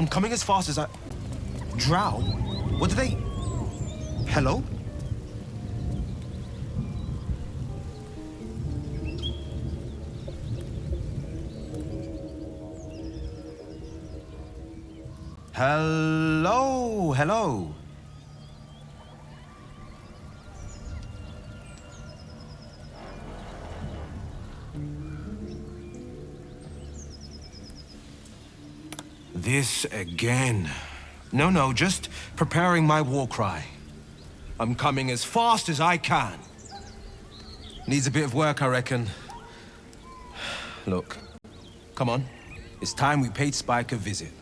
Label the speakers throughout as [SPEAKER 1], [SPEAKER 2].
[SPEAKER 1] I'm coming as fast as I... Drow? What do they... Hello? Hello, hello. This again. No, just preparing my war cry. I'm coming as fast as I can. Needs a bit of work, I reckon. Look, come on. It's time we paid Spike a visit.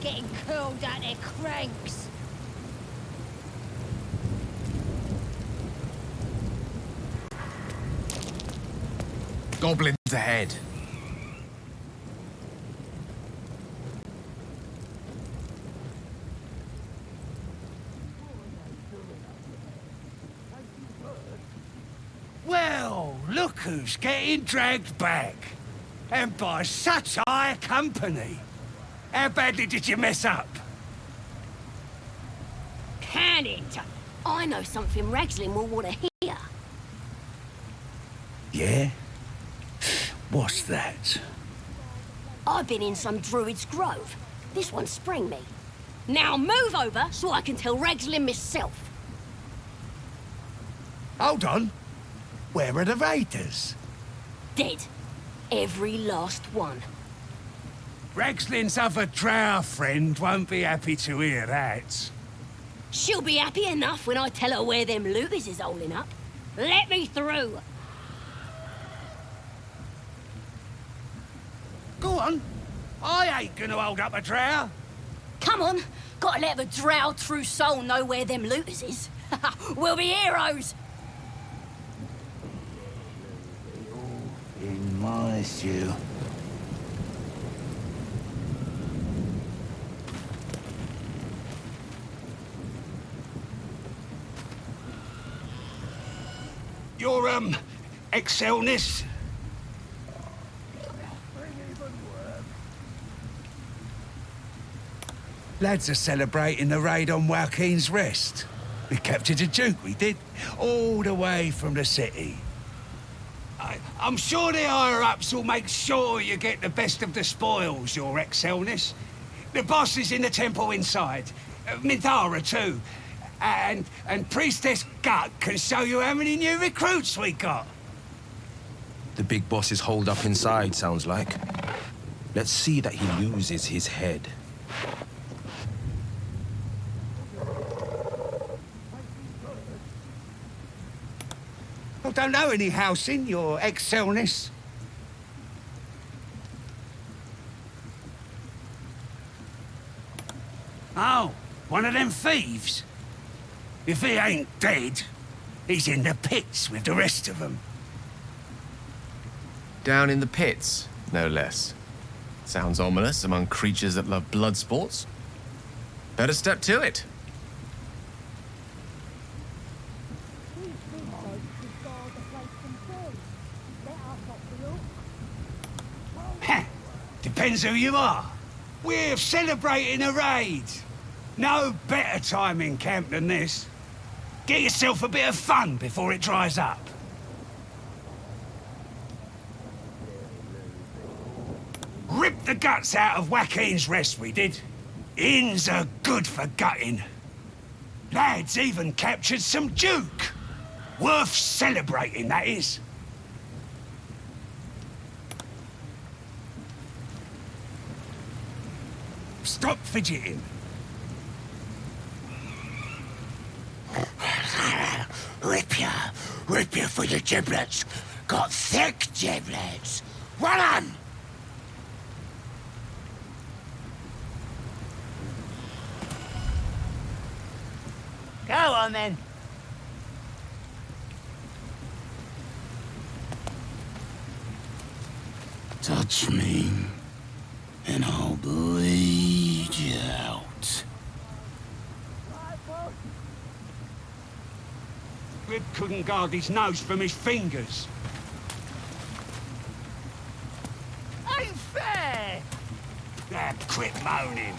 [SPEAKER 2] Getting curled at their cranks.
[SPEAKER 3] Goblins ahead.
[SPEAKER 4] Well, look who's getting dragged back. And by such high company. How badly did you mess up?
[SPEAKER 2] Can it? I know something Ragslin will want to hear.
[SPEAKER 4] Yeah? What's that?
[SPEAKER 2] I've been in some Druid's grove. This one sprang me. Now move over so I can tell Ragslin myself.
[SPEAKER 4] Hold on. Where are the raiders?
[SPEAKER 2] Dead. Every last one.
[SPEAKER 4] Ragslin's other drow friend won't be happy to hear that.
[SPEAKER 2] She'll be happy enough when I tell her where them looters is holding up. Let me through.
[SPEAKER 4] Go on. I ain't gonna hold up a drow.
[SPEAKER 2] Come on. Gotta let the drow true soul know where them looters is. We'll be heroes.
[SPEAKER 4] In my stew. Your, excelness? Lads are celebrating the raid on Waukeen's Rest. We captured a duke, we did, all the way from the city. I'm sure the higher-ups will make sure you get the best of the spoils, your excelness. The boss is in the temple inside. Minthara, too. And Priestess Gut can show you how many new recruits we got.
[SPEAKER 1] The big boss is holed up inside, sounds like. Let's see that he loses his head.
[SPEAKER 4] I don't know any Halsin, your excelness. Oh, one of them thieves? If he ain't dead, he's in the pits with the rest of them.
[SPEAKER 3] Down in the pits, no less. Sounds ominous among creatures that love blood sports. Better step to it.
[SPEAKER 4] Depends who you are. We're celebrating a raid. No better time in camp than this. Get yourself a bit of fun before it dries up. Ripped the guts out of Waukeen's Rest, we did. Inns are good for gutting. Lads even captured some duke. Worth celebrating, that is. Stop fidgeting. Rip you for your giblets. Got thick giblets. Well on!
[SPEAKER 5] on then.
[SPEAKER 6] Touch me, and I'll bleed you out.
[SPEAKER 4] Rib couldn't guard his nose from his fingers.
[SPEAKER 5] Ain't fair!
[SPEAKER 4] Quit moaning.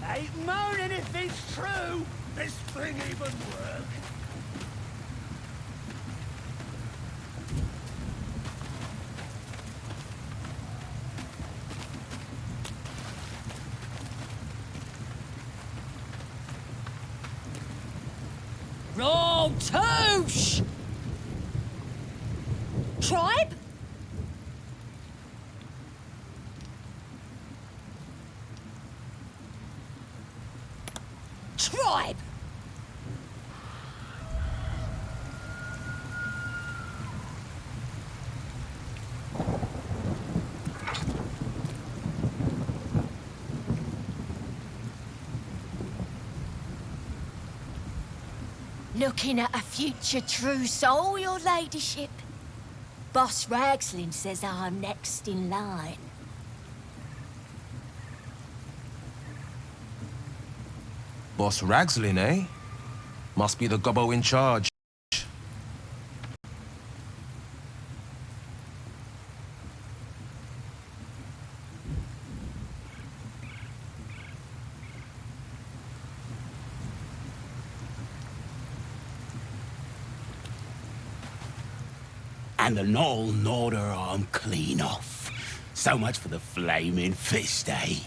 [SPEAKER 5] Ain't moaning if it's true. This thing even work.
[SPEAKER 2] Roll touche! Tribe? Tribe! Looking at a future true soul, your ladyship. Boss Ragslin says I'm next in line.
[SPEAKER 1] Boss Ragslin, eh? Must be the gobbo in charge.
[SPEAKER 6] And the Knoll gnawed her arm clean off. So much for the flaming fist, eh?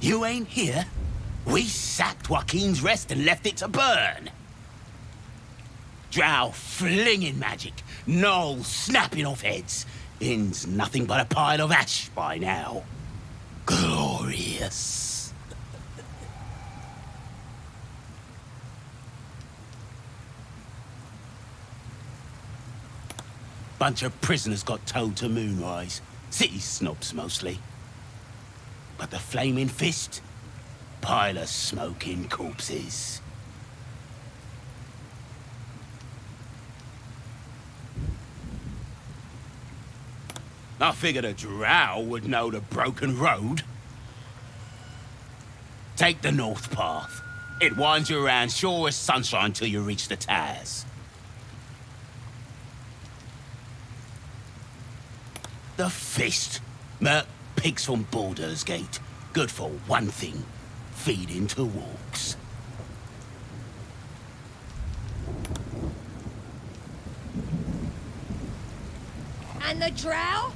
[SPEAKER 6] You ain't here? We sacked Joaquin's Rest and left it to burn. Drow flinging magic, Knoll snapping off heads. Inn's nothing but a pile of ash by now. Glorious. Bunch of prisoners got towed to Moonrise. City snobs mostly. But the Flaming Fist? Pile of smoking corpses. I figured a drow would know the broken road. Take the north path. It winds you around sure as sunshine till you reach the Taz. The Fist. Merc pigs from Baldur's Gate. Good for one thing. Feeding to walks.
[SPEAKER 2] And the drow?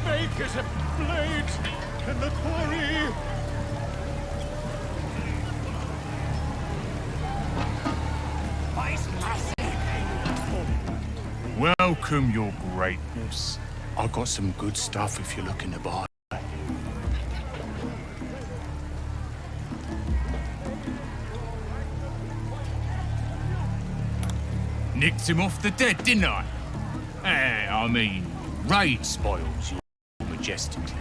[SPEAKER 7] Make us a blade in the quarry. Welcome, your greatness. I got some good stuff if you're looking to buy. Nicked him off the dead, didn't I? I mean, raid spoils you majestically.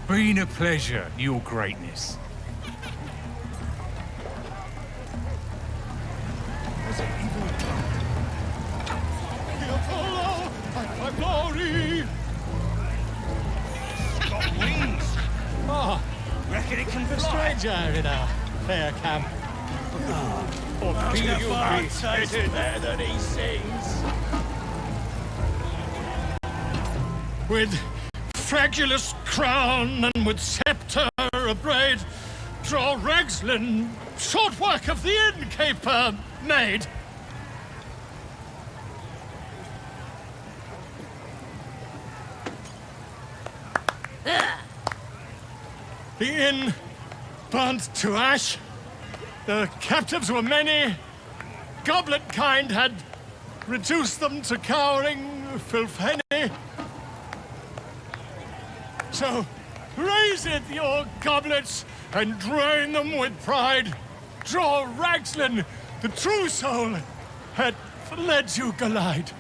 [SPEAKER 7] Been a pleasure, your greatness. Volo, my glory!
[SPEAKER 4] It's got wings.
[SPEAKER 7] Ah,
[SPEAKER 4] Reckon it can
[SPEAKER 7] a
[SPEAKER 4] fly.
[SPEAKER 7] stranger in our fair camp. Or feel you be
[SPEAKER 6] better than he sings.
[SPEAKER 7] with fragulous crown and with sceptre abraid, draw Ragslin, short work of the innkeeper made.
[SPEAKER 8] The inn burnt to ash. The captives were many. Goblin kind had reduced them to cowering filthenny. So raise it, your goblets, and drain them with pride. Draw Ragslin, the true soul, had led you glide.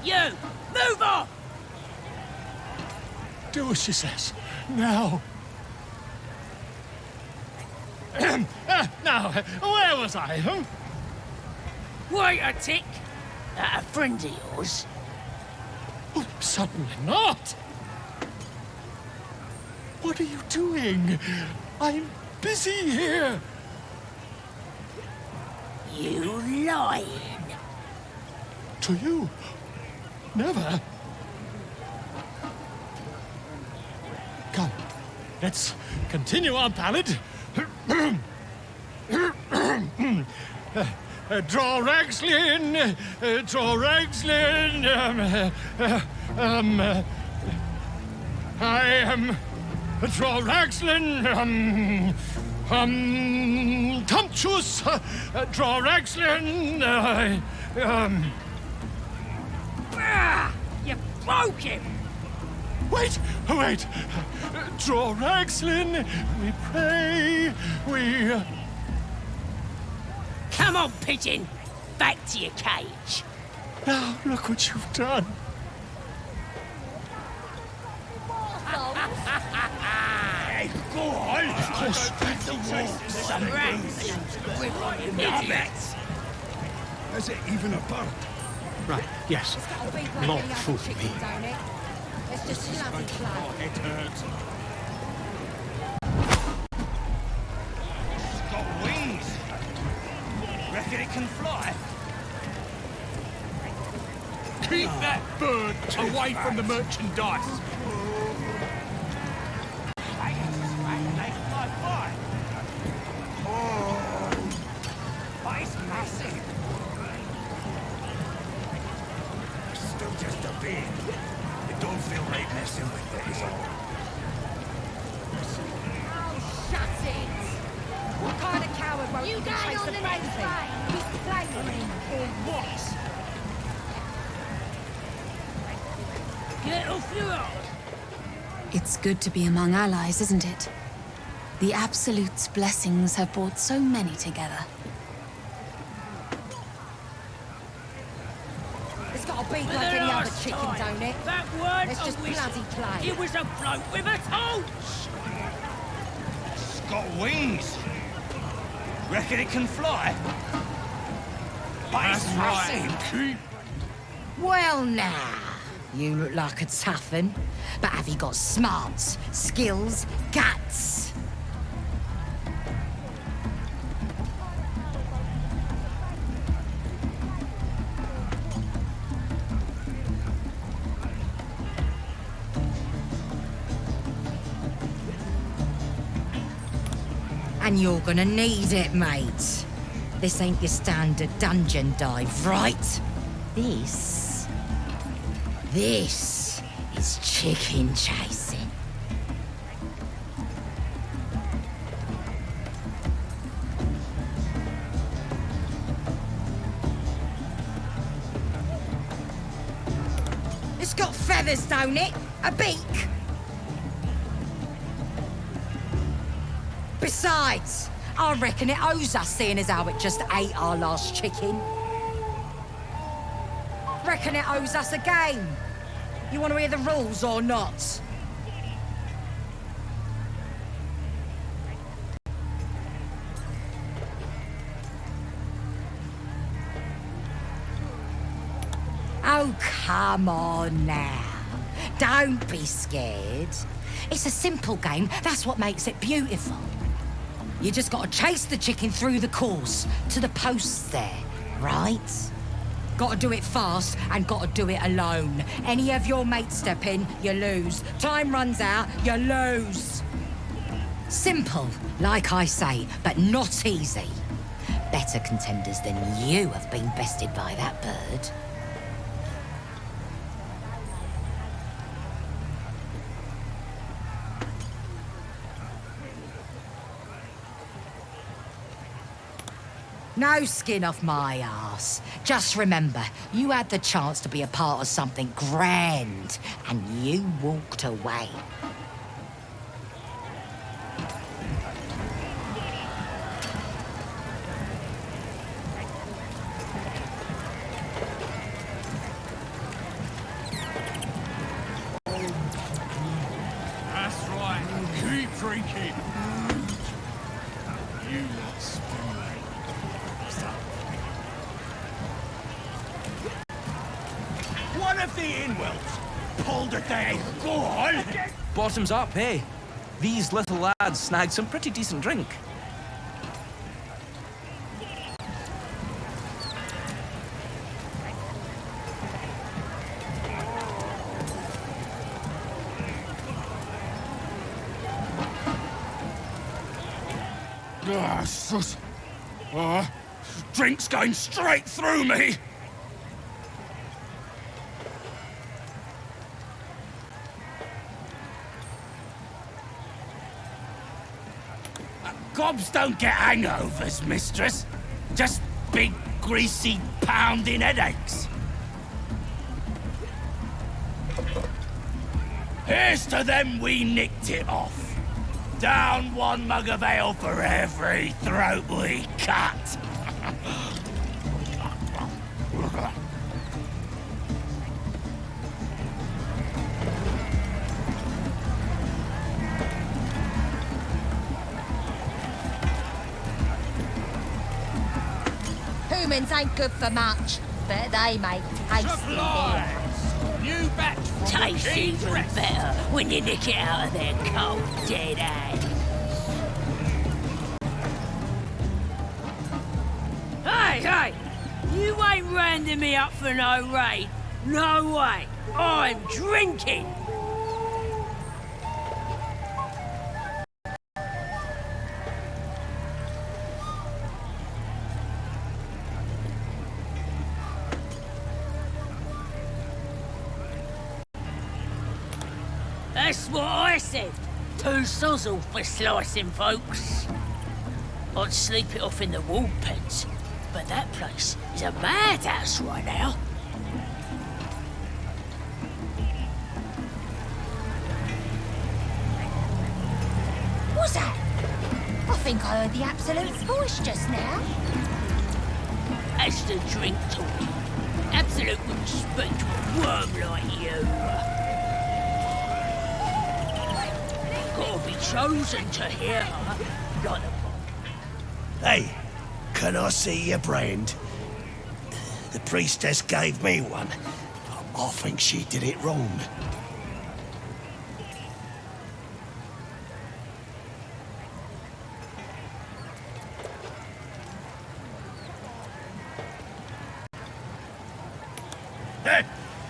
[SPEAKER 2] You! Move off!
[SPEAKER 8] Do as she says. Now. Now, where was I? Huh?
[SPEAKER 2] Wait a tick! A friend of yours?
[SPEAKER 8] Oh, certainly not. What are you doing? I'm busy here.
[SPEAKER 2] You lying?
[SPEAKER 8] To you? Never. Come, let's continue our ballad. Draw Ragslin, draw Ragslin. I am draw Ragslin. Tumptuous, draw Ragslin.
[SPEAKER 2] You broke him!
[SPEAKER 8] Wait! Draw Ragslin, we pray, we...
[SPEAKER 2] Come on, pigeon! Back to your cage!
[SPEAKER 8] Now, look what you've done.
[SPEAKER 5] Hey, go on! Of course, the wall.
[SPEAKER 2] Some rats! Idiots!
[SPEAKER 4] Is it even a bird?
[SPEAKER 8] Right, yes. Not for me.
[SPEAKER 9] It's just bloody play.
[SPEAKER 5] It hurts. It's got wings. Reckon it can fly?
[SPEAKER 7] Keep that bird away from the merchandise.
[SPEAKER 5] They fly by. Oh, but it's massive. Still just a bit. It don't feel right messing with it, is it?
[SPEAKER 9] Oh, shut it! What kind of coward won't even chase a baby? He's playing or what?
[SPEAKER 2] Get off your own!
[SPEAKER 10] It's good to be among allies, isn't it? The Absolute's blessings have brought so many together.
[SPEAKER 9] It's got to be like any other chicken, don't it?
[SPEAKER 2] That word
[SPEAKER 9] It's just bloody play.
[SPEAKER 2] It was a bloke with a torch!
[SPEAKER 5] It's got wings. Reckon it can fly? But it's massive.
[SPEAKER 9] Well, now. You look like a tough un, but have you got smarts, skills, guts? And you're gonna need it, mate. This ain't your standard dungeon dive, right? This is chicken chasing. It's got feathers, don't it? A beak. Besides, I reckon it owes us, seeing as how it just ate our last chicken. Reckon it owes us a game. You want to hear the rules or not? Oh, come on now. Don't be scared. It's a simple game. That's what makes it beautiful. You just got to chase the chicken through the course to the posts there, right? Gotta do it fast and gotta do it alone. Any of your mates step in, you lose. Time runs out, you lose. Simple, like I say, but not easy. Better contenders than you have been bested by that bird. No skin off my arse. Just remember, you had the chance to be a part of something grand, and you walked away.
[SPEAKER 8] That's right. Keep drinking. You lot spoil.
[SPEAKER 5] One of the inwelts pulled at their head. Go on.
[SPEAKER 11] Bottoms up, hey? These little lads snagged some pretty decent drink.
[SPEAKER 5] Drink's going straight through me. Gobs don't get hangovers, mistress. Just big, greasy, pounding headaches. Here's to them we nicked it off. Down one mug of ale for every throat we cut.
[SPEAKER 9] Humans ain't good for much, but they make tasty beer.
[SPEAKER 5] New batch from
[SPEAKER 2] Tastes
[SPEAKER 5] the King's
[SPEAKER 2] even
[SPEAKER 5] Rest.
[SPEAKER 2] better when you nick it out of their cold, dead hands. Hey! You ain't rounding me up for no raid. No way. I'm drinking. That's what I said. 2 sozzle for slicing, folks. I'd sleep it off in the wall pens, but that place is a madhouse right now.
[SPEAKER 9] What's that? I think I heard the Absolute's voice just now.
[SPEAKER 2] That's the drink talking. Absolute wouldn't speak to a worm like you. Gotta be chosen to hear her, like the...
[SPEAKER 5] Hey, can I see your brand? The priestess gave me one. I think she did it wrong.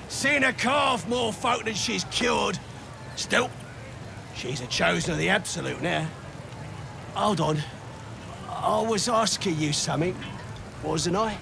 [SPEAKER 5] Seen her carve more folk than she's cured. Still, she's a chosen of the Absolute now. Hold on. I was asking you something, wasn't I?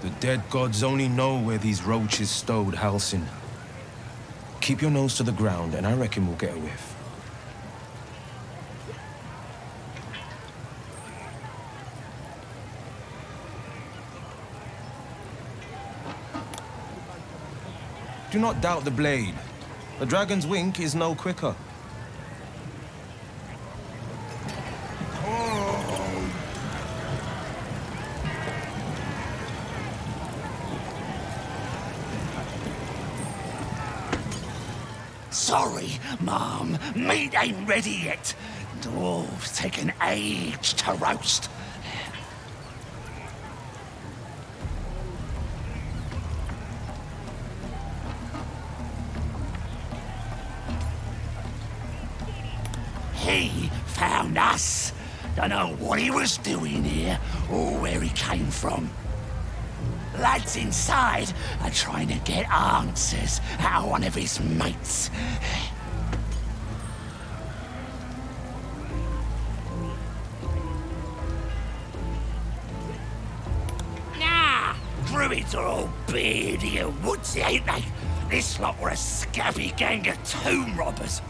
[SPEAKER 1] The dead gods only know where these roaches stowed Halsin. Keep your nose to the ground, and I reckon we'll get a whiff. Do not doubt the blade. The dragon's wink is no quicker.
[SPEAKER 5] Sorry, Mom. Meat ain't ready yet. Dwarves take an age to roast. He found us. Don't know what he was doing here or where he came from. Lads inside are trying to get answers out of one of his mates. Nah, Druids are all beardy and woodsy, ain't they? This lot were a scabby gang of tomb robbers.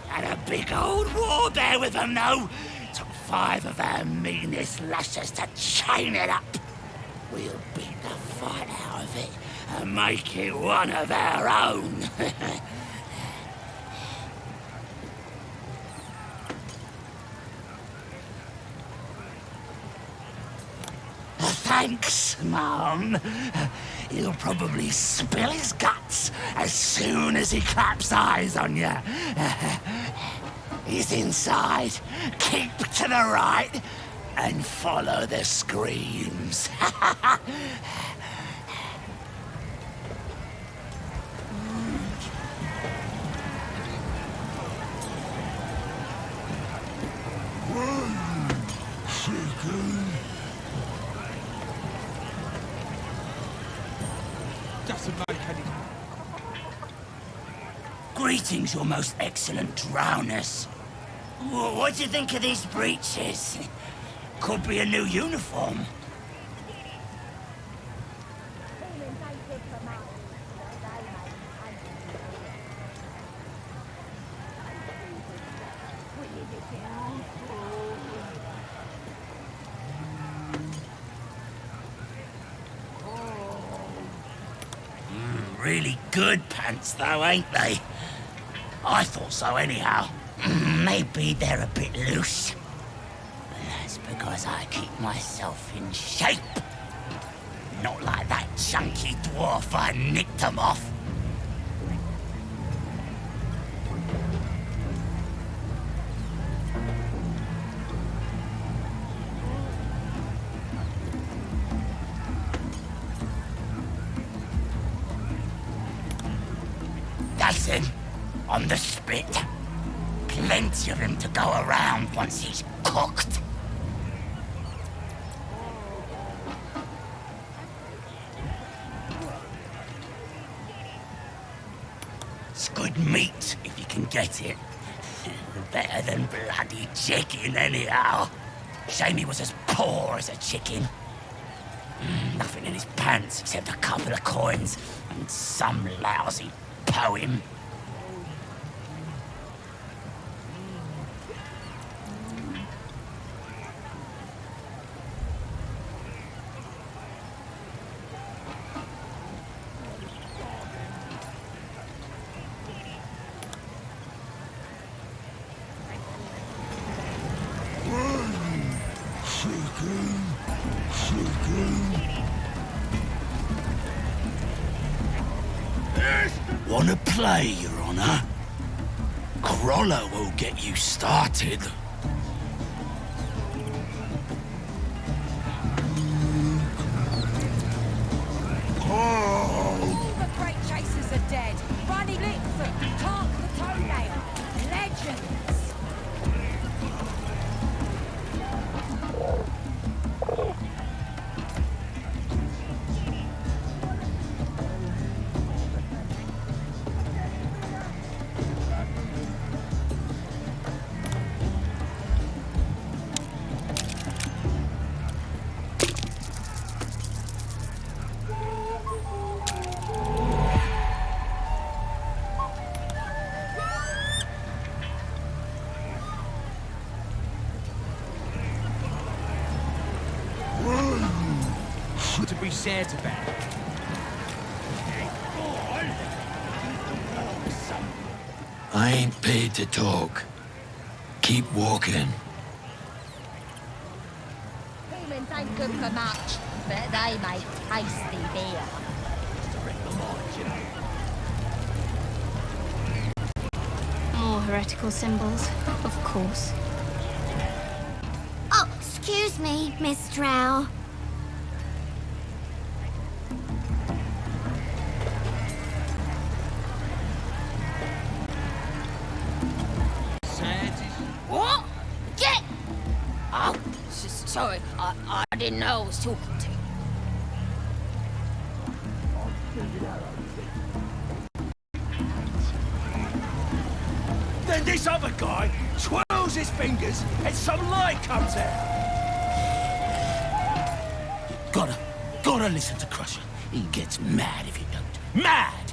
[SPEAKER 5] Had a big old war bear with them, though. Took 5 of our meanest lashers to chain it up. We'll beat the fight out of it and make it one of our own. Thanks, Mum. He'll probably spill his guts as soon as he claps eyes on you. He's inside. Keep to the right and follow the screams. Greetings, your most excellent drowners. What do you think of these breeches? Could be a new uniform. Really good pants, though, ain't they? I thought so, anyhow. Maybe they're a bit loose. But that's because I keep myself in shape. Not like that chunky dwarf I nicked them off. That's him, on the spit. Plenty of him to go around once he's cooked. It's good meat, if you can get it. Better than bloody chicken, anyhow. Shame he was as poor as a chicken. Nothing in his pants except a couple of coins and some lousy poem. Wanna play, Your Honor? Crawler will get you started.
[SPEAKER 9] All the great chasers are dead. Bunny Lickfoot, Tark the Toenail, legends.
[SPEAKER 11] To be sad about.
[SPEAKER 12] I ain't paid to talk. Keep walking.
[SPEAKER 9] Humans ain't good for much, but they make tasty beer.
[SPEAKER 10] More heretical symbols, of course.
[SPEAKER 13] Excuse me, Miss Drow.
[SPEAKER 2] What? Get! Oh, sorry. I didn't know I was talking to you.
[SPEAKER 5] Then this other guy twirls his fingers and some light comes out.
[SPEAKER 6] Gotta listen to Crusher. He gets mad if you don't. Mad!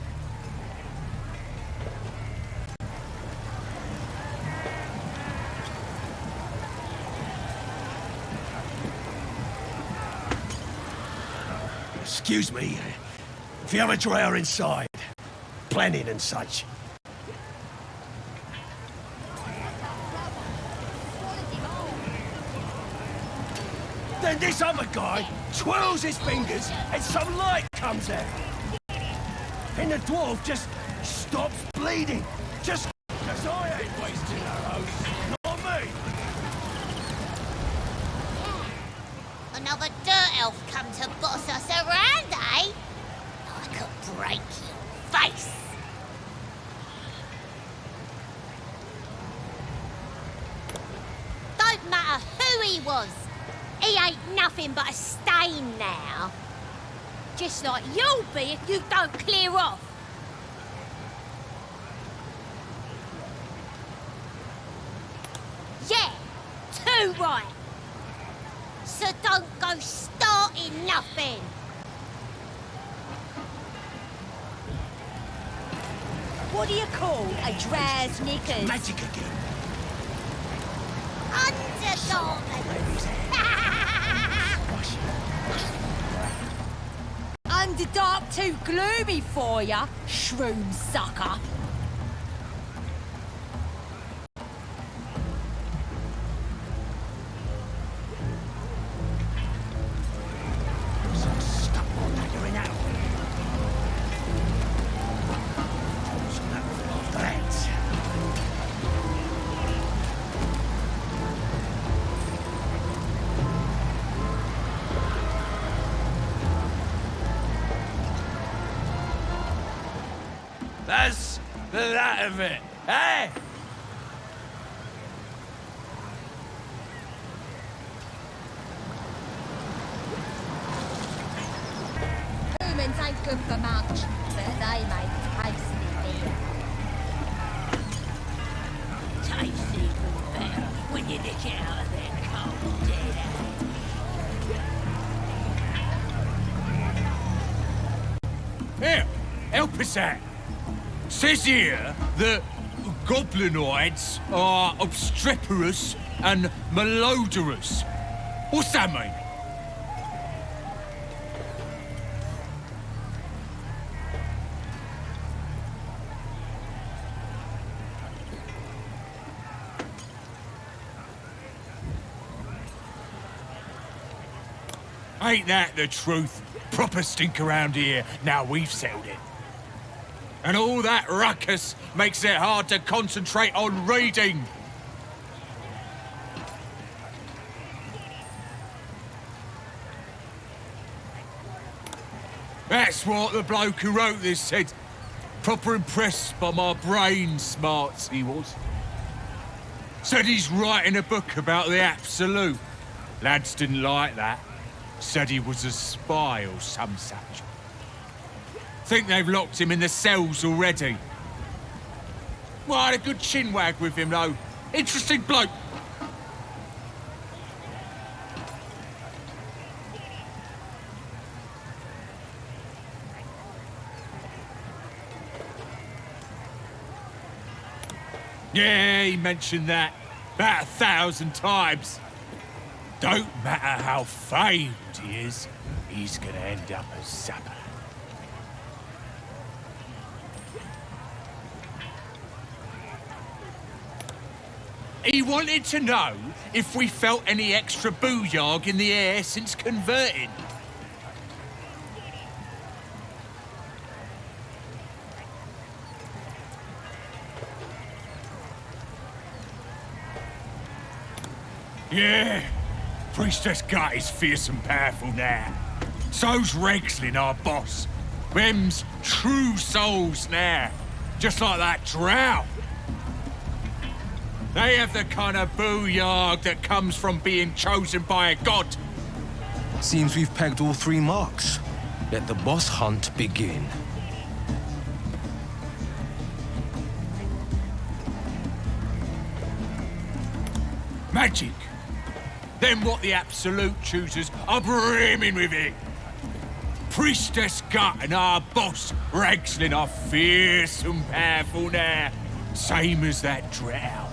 [SPEAKER 5] Excuse me, if you have a Drow inside, planning and such. Then this other guy twirls his fingers and some light comes out. And the dwarf just stops bleeding. Just because I ain't wasting arrows, not me.
[SPEAKER 13] Another dirt elf come to boss us around, eh? I could break your face. Don't matter who he was. He ain't nothing but a stain now. Just like you'll be if you don't clear off. Yeah, too right. So don't go starting nothing.
[SPEAKER 2] What do you call a drow's knickers?
[SPEAKER 5] Magic again.
[SPEAKER 13] Undergarments.
[SPEAKER 2] Underdark too gloomy for ya, shroom sucker.
[SPEAKER 12] That's that of it, eh?
[SPEAKER 9] Humans ain't good for much, but they make tasty beer.
[SPEAKER 2] Tastes even better when you lick it out of their cold dead hands.
[SPEAKER 7] Here, help us out. Says here that goblinoids are obstreperous and malodorous. What's that mean? Ain't that the truth? Proper stink around here, now we've settled it. And all that ruckus makes it hard to concentrate on reading. That's what the bloke who wrote this said. Proper impressed by my brain smarts, he was. Said he's writing a book about the Absolute. Lads didn't like that. Said he was a spy or some such. Think they've locked him in the cells already. Well, I had a good chinwag with him, though. Interesting bloke. Yeah, he mentioned that about 1,000 times. Don't matter how famed he is, he's gonna end up as Zappa. He wanted to know if we felt any extra booyarg in the air since converting. Yeah, Priestess Gut is fierce and powerful now. So's Ragslin, our boss. Them's true souls now. Just like that Drow. They have the kind of booyah that comes from being chosen by a god.
[SPEAKER 1] Seems we've pegged all three marks. Let the boss hunt begin.
[SPEAKER 7] Magic. Then what the Absolute chooses are brimming with it. Priestess Gut and our boss, Ragslin, are fierce and powerful now. Same as that Drow.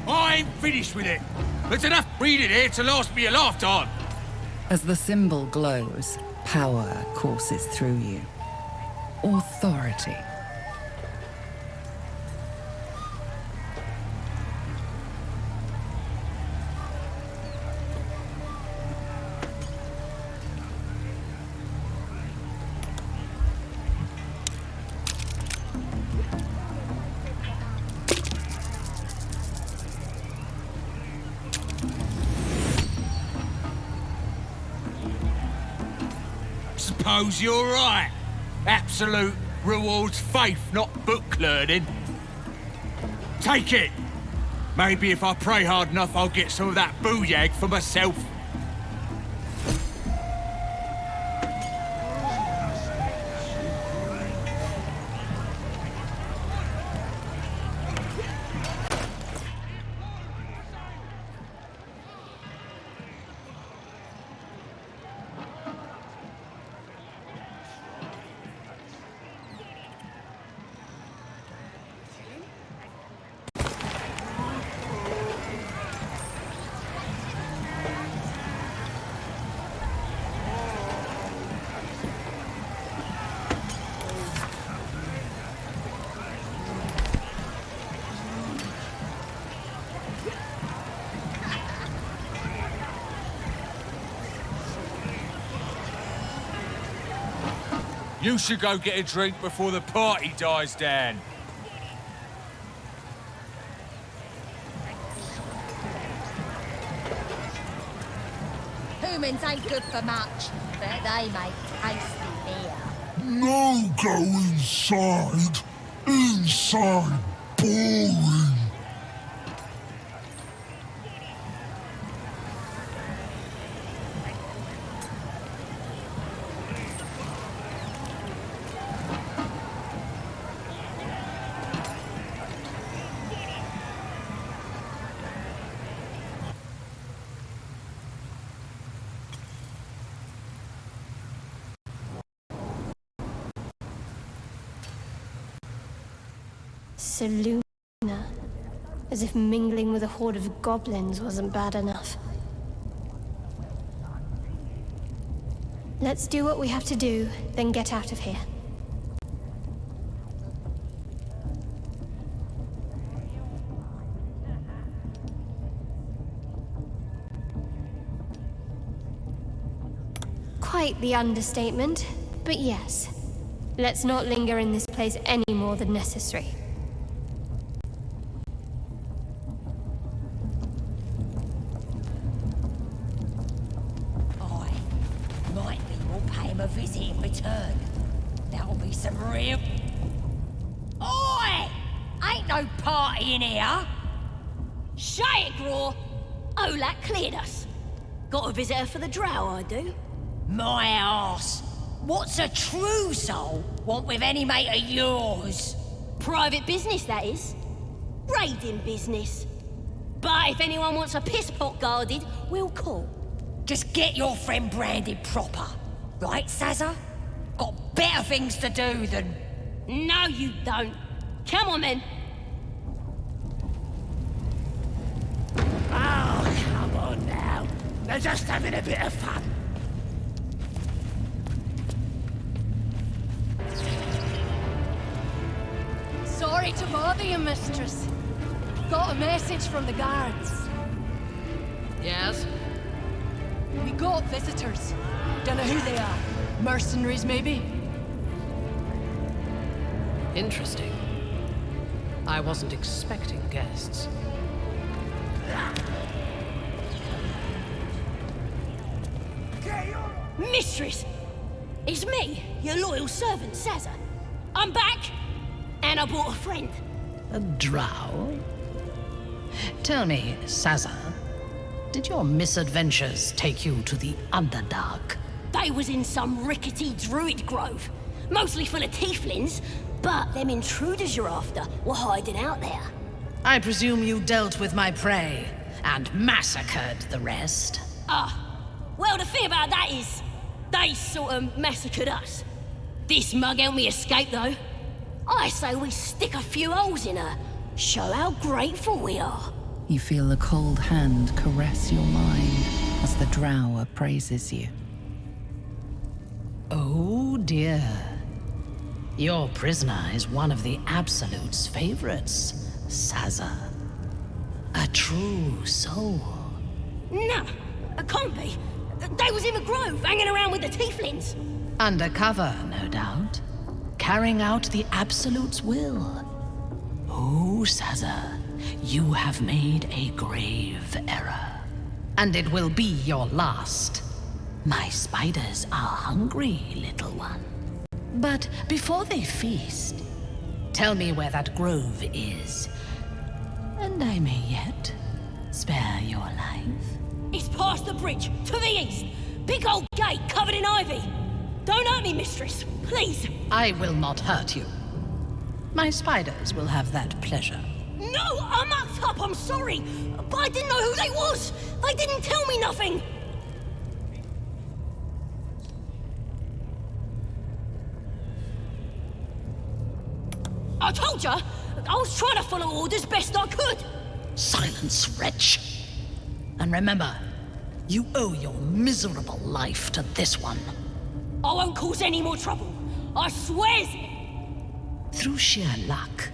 [SPEAKER 7] I ain't finished with it. There's enough reading here to last me a lifetime.
[SPEAKER 14] As the symbol glows, power courses through you. Authority.
[SPEAKER 7] Suppose you're right. Absolute rewards faith, not book learning. Take it. Maybe if I pray hard enough, I'll get some of that booyag for myself. You should go get a drink before the party dies down.
[SPEAKER 9] Humans ain't good for much, but they make tasty beer.
[SPEAKER 15] No go inside. Inside. Boring.
[SPEAKER 16] Saluna. As if mingling with a horde of goblins wasn't bad enough. Let's do what we have to do, then get out of here. Quite the understatement, but yes. Let's not linger in this place any more than necessary.
[SPEAKER 9] A visit in return. That'll be some real... Oi! Ain't no party in here!
[SPEAKER 2] Shut it, Graw! Olak cleared us. Got a visitor for the Drow, I do.
[SPEAKER 9] My arse! What's a true soul want with any mate of yours?
[SPEAKER 2] Private business, that is. Raiding business. But if anyone wants a piss pot guarded, we'll call.
[SPEAKER 9] Just get your friend branded proper. Right, Sazza? Got better things to do than...
[SPEAKER 2] No, you don't. Come on, then.
[SPEAKER 6] Oh, come on now. They're just having a bit of fun.
[SPEAKER 17] Sorry to bother you, mistress. Got a message from the guards. Yes? We got visitors. Don't know who they are. Mercenaries, maybe?
[SPEAKER 18] Interesting. I wasn't expecting guests.
[SPEAKER 2] Mistress! It's me, your loyal servant, Sazza. I'm back, and I brought a friend.
[SPEAKER 18] A drow? Tell me, Sazza, did your misadventures take you to the Underdark?
[SPEAKER 2] They was in some rickety druid grove, mostly full of tieflings, but them intruders you're after were hiding out there.
[SPEAKER 18] I presume you dealt with my prey and massacred the rest?
[SPEAKER 2] Well, the thing about that is, they sort of massacred us. This mug helped me escape, though. I say we stick a few holes in her, show how grateful we are.
[SPEAKER 14] You feel a cold hand caress your mind as the drow appraises you.
[SPEAKER 18] Oh dear. Your prisoner is one of the Absolute's favorites, Sazza. A true soul.
[SPEAKER 2] Nah, it can't be. They was in the grove, hanging around with the tieflings.
[SPEAKER 18] Undercover, no doubt. Carrying out the Absolute's will. Oh, Sazza, you have made a grave error. And it will be your last. My spiders are hungry, little one. But before they feast, tell me where that grove is. And I may yet spare your life.
[SPEAKER 2] It's past the bridge, to the east. Big old gate covered in ivy. Don't hurt me, mistress, please.
[SPEAKER 18] I will not hurt you. My spiders will have that pleasure.
[SPEAKER 2] No, I mucked up, I'm sorry. But I didn't know who they was. They didn't tell me nothing. I told ya, I was trying to follow orders best I could.
[SPEAKER 18] Silence, wretch. And remember, you owe your miserable life to this one.
[SPEAKER 2] I won't cause any more trouble. I swears it.
[SPEAKER 18] Through sheer luck,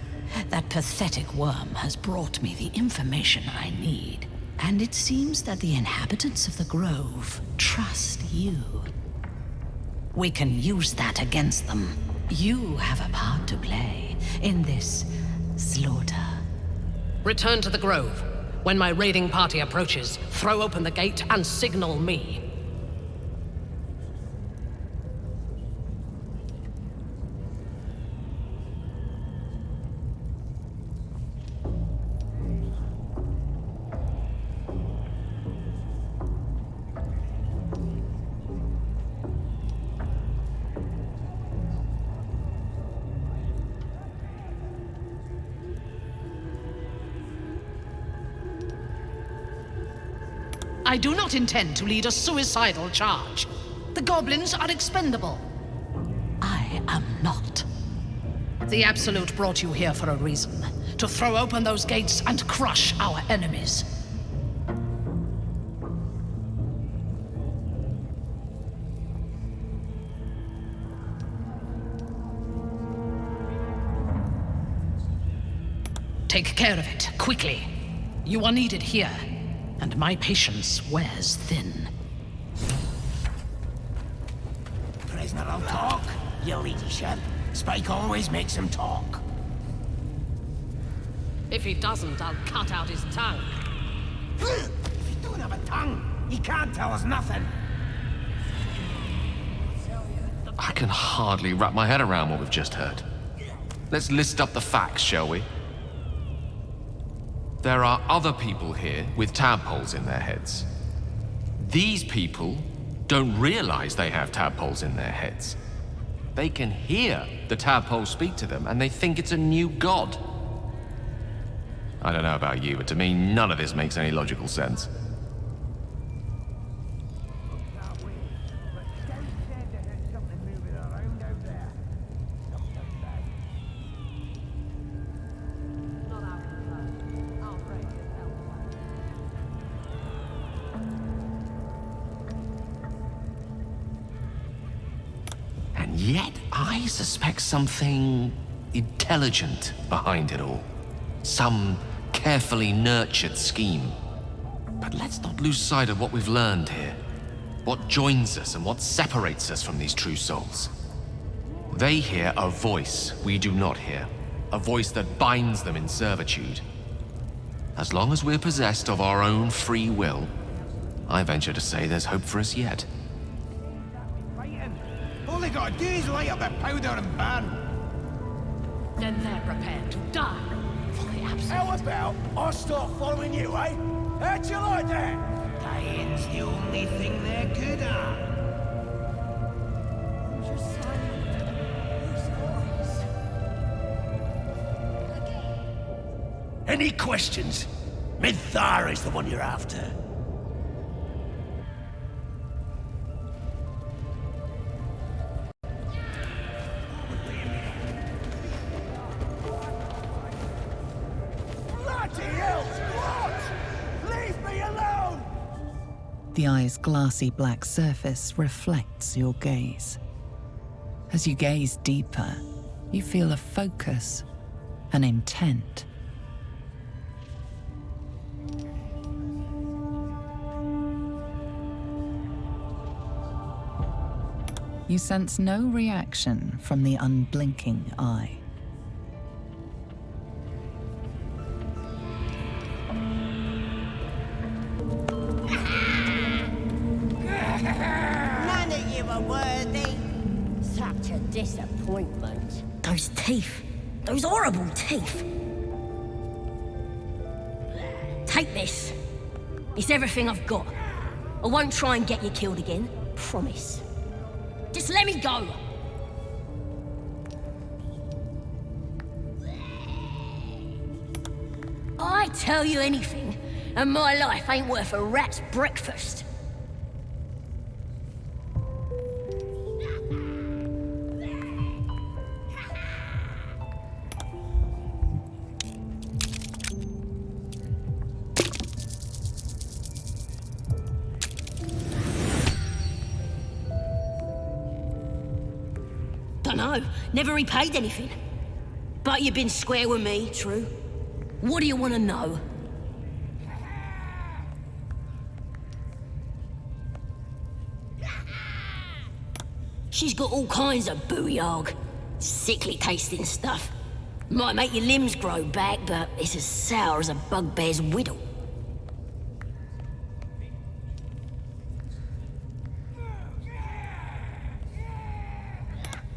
[SPEAKER 18] that pathetic worm has brought me the information I need. And it seems that the inhabitants of the Grove trust you. We can use that against them. You have a part to play in this slaughter. Return to the Grove. When my raiding party approaches, throw open the gate and signal me. I do not intend to lead a suicidal charge. The goblins are expendable. I am not. The Absolute brought you here for a reason. To throw open those gates and crush our enemies. Take care of it, quickly. You are needed here. And my patience wears thin.
[SPEAKER 6] Prisoner will talk, your ladyship. Spike always makes him talk.
[SPEAKER 18] If he doesn't, I'll cut out his tongue.
[SPEAKER 6] If he don't have a tongue, he can't tell us nothing.
[SPEAKER 3] I can hardly wrap my head around what we've just heard. Let's list up the facts, shall we? There are other people here with tadpoles in their heads. These people don't realize they have tadpoles in their heads. They can hear the tadpole speak to them, and they think it's a new god. I don't know about you, but to me, none of this makes any logical sense. Yet I suspect something intelligent behind it all. Some carefully nurtured scheme. But let's not lose sight of what we've learned here. What joins us and what separates us from these true souls. They hear a voice we do not hear. a voice that binds them in servitude. As long as we're possessed of our own free will, I venture to say there's hope for us yet.
[SPEAKER 5] All they gotta do is light up a powder and burn.
[SPEAKER 17] Then they're prepared to die for the absolute.
[SPEAKER 5] How about I start following you, eh? How'd you like that? Dying's the only thing they're good at. Any questions? Minthara is the one you're after. Bloody hell! What? Leave me alone!
[SPEAKER 14] The eye's glassy black surface reflects your gaze. As you gaze deeper, you feel a focus, an intent. You sense no reaction from the unblinking eye.
[SPEAKER 2] None of you are worthy. Such a disappointment. Those teeth. Those horrible teeth. Take this. It's everything I've got. I won't try and get you killed again. Promise. Just let me go! I tell you anything, and my life ain't worth a rat's breakfast. Dunno, never repaid anything. But you've been square with me, true. What do you want to know? She's got all kinds of booyarg. Sickly tasting stuff. Might make your limbs grow back, but it's as sour as a bugbear's whittle.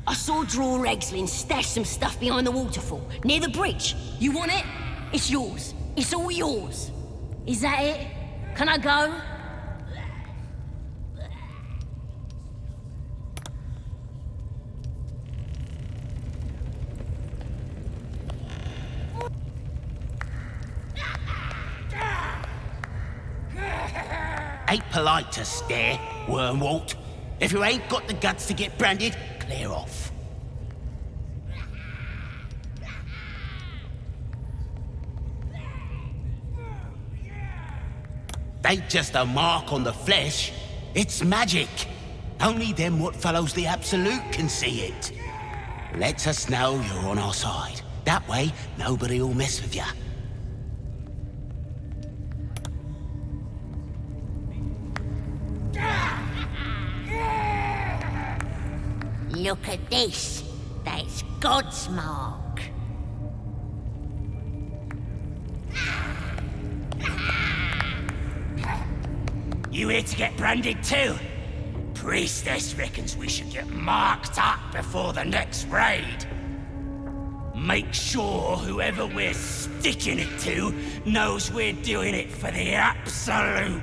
[SPEAKER 2] I saw Drow Ragslin stash some stuff behind the waterfall, near the bridge. You want it? It's yours. It's all yours. Is that it? Can I go?
[SPEAKER 6] Ain't polite to stare, Wormwalt. If you ain't got the guts to get branded, clear off. Ain't just a mark on the flesh, it's magic. Only them what follows the Absolute can see it. Lets us know you're on our side. That way, nobody will mess with you.
[SPEAKER 13] Look at this. That's God's mark.
[SPEAKER 5] You here to get branded too? Priestess reckons we should get marked up before the next raid. Make sure whoever we're sticking it to knows we're doing it for the Absolute.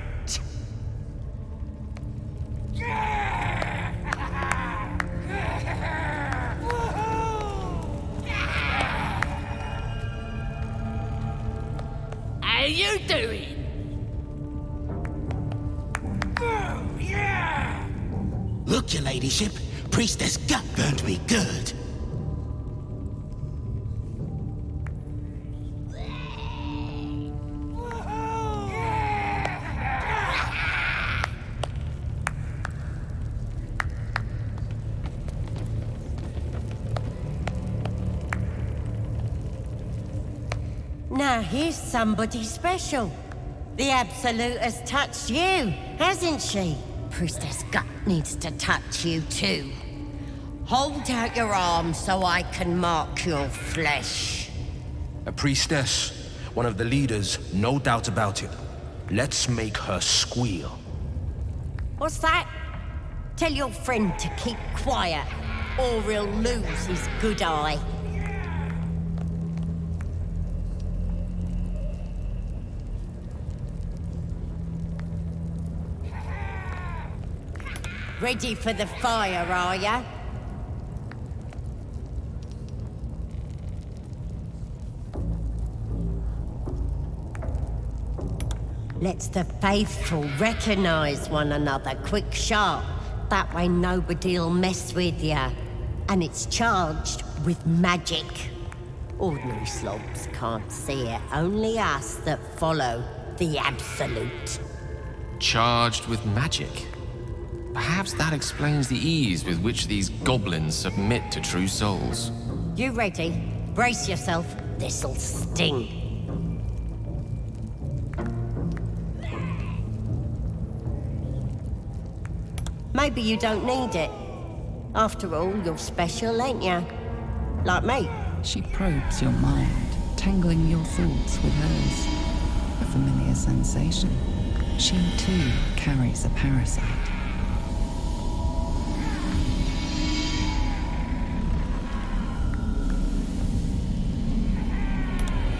[SPEAKER 2] How you doing?
[SPEAKER 6] Look, your ladyship, Priestess Gut burned me good.
[SPEAKER 19] Now here's somebody special. The Absolute has touched you, hasn't she? Priestess Gut needs to touch you too. Hold out your arm so I can mark your flesh.
[SPEAKER 1] A priestess, one of the leaders, no doubt about it. Let's make her squeal.
[SPEAKER 19] What's that? Tell your friend to keep quiet, or he'll lose his good eye. Ready for the fire, are ya? Let's the faithful recognize one another quick sharp. That way nobody'll mess with ya. And it's charged with magic. Ordinary slobs can't see it, only us that follow the Absolute.
[SPEAKER 3] Charged with magic? Perhaps that explains the ease with which these goblins submit to true souls.
[SPEAKER 19] You ready? Brace yourself. This'll sting. Maybe you don't need it. After all, you're special, ain't ya? Like me.
[SPEAKER 14] She probes your mind, tangling your thoughts with hers. A familiar sensation. She too carries a parasite.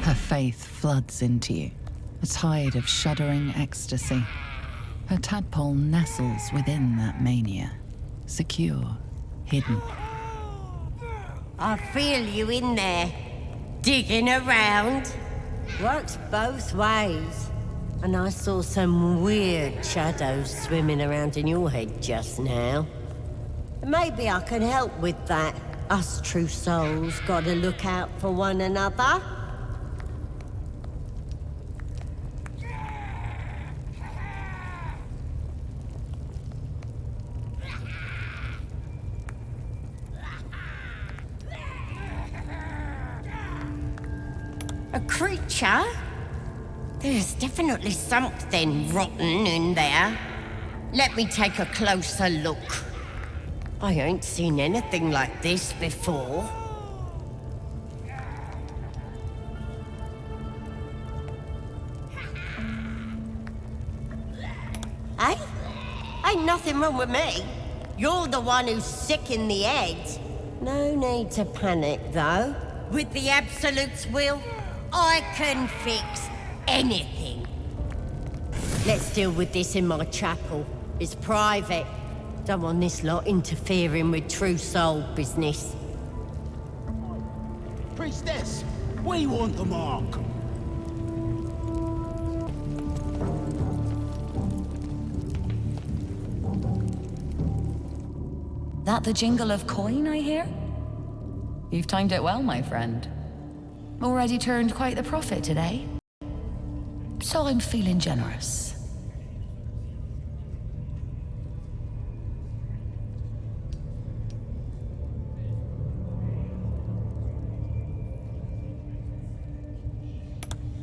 [SPEAKER 14] Her faith floods into you, a tide of shuddering ecstasy. Her tadpole nestles within that mania, secure, hidden.
[SPEAKER 19] I feel you in there, digging around. Works both ways. And I saw some weird shadows swimming around in your head just now. Maybe I can help with that. Us true souls gotta look out for one another. A creature? There's definitely something rotten in there. Let me take a closer look. I ain't seen anything like this before. Hey? Ain't nothing wrong with me. You're the one who's sick in the head. No need to panic, though. With the Absolute's will, I can fix anything. Let's deal with this in my chapel. It's private. Don't want this lot interfering with true soul business.
[SPEAKER 6] Priestess, we want the mark.
[SPEAKER 18] That the jingle of coin I hear? You've timed it well, my friend. Already turned quite the profit today. So I'm feeling generous.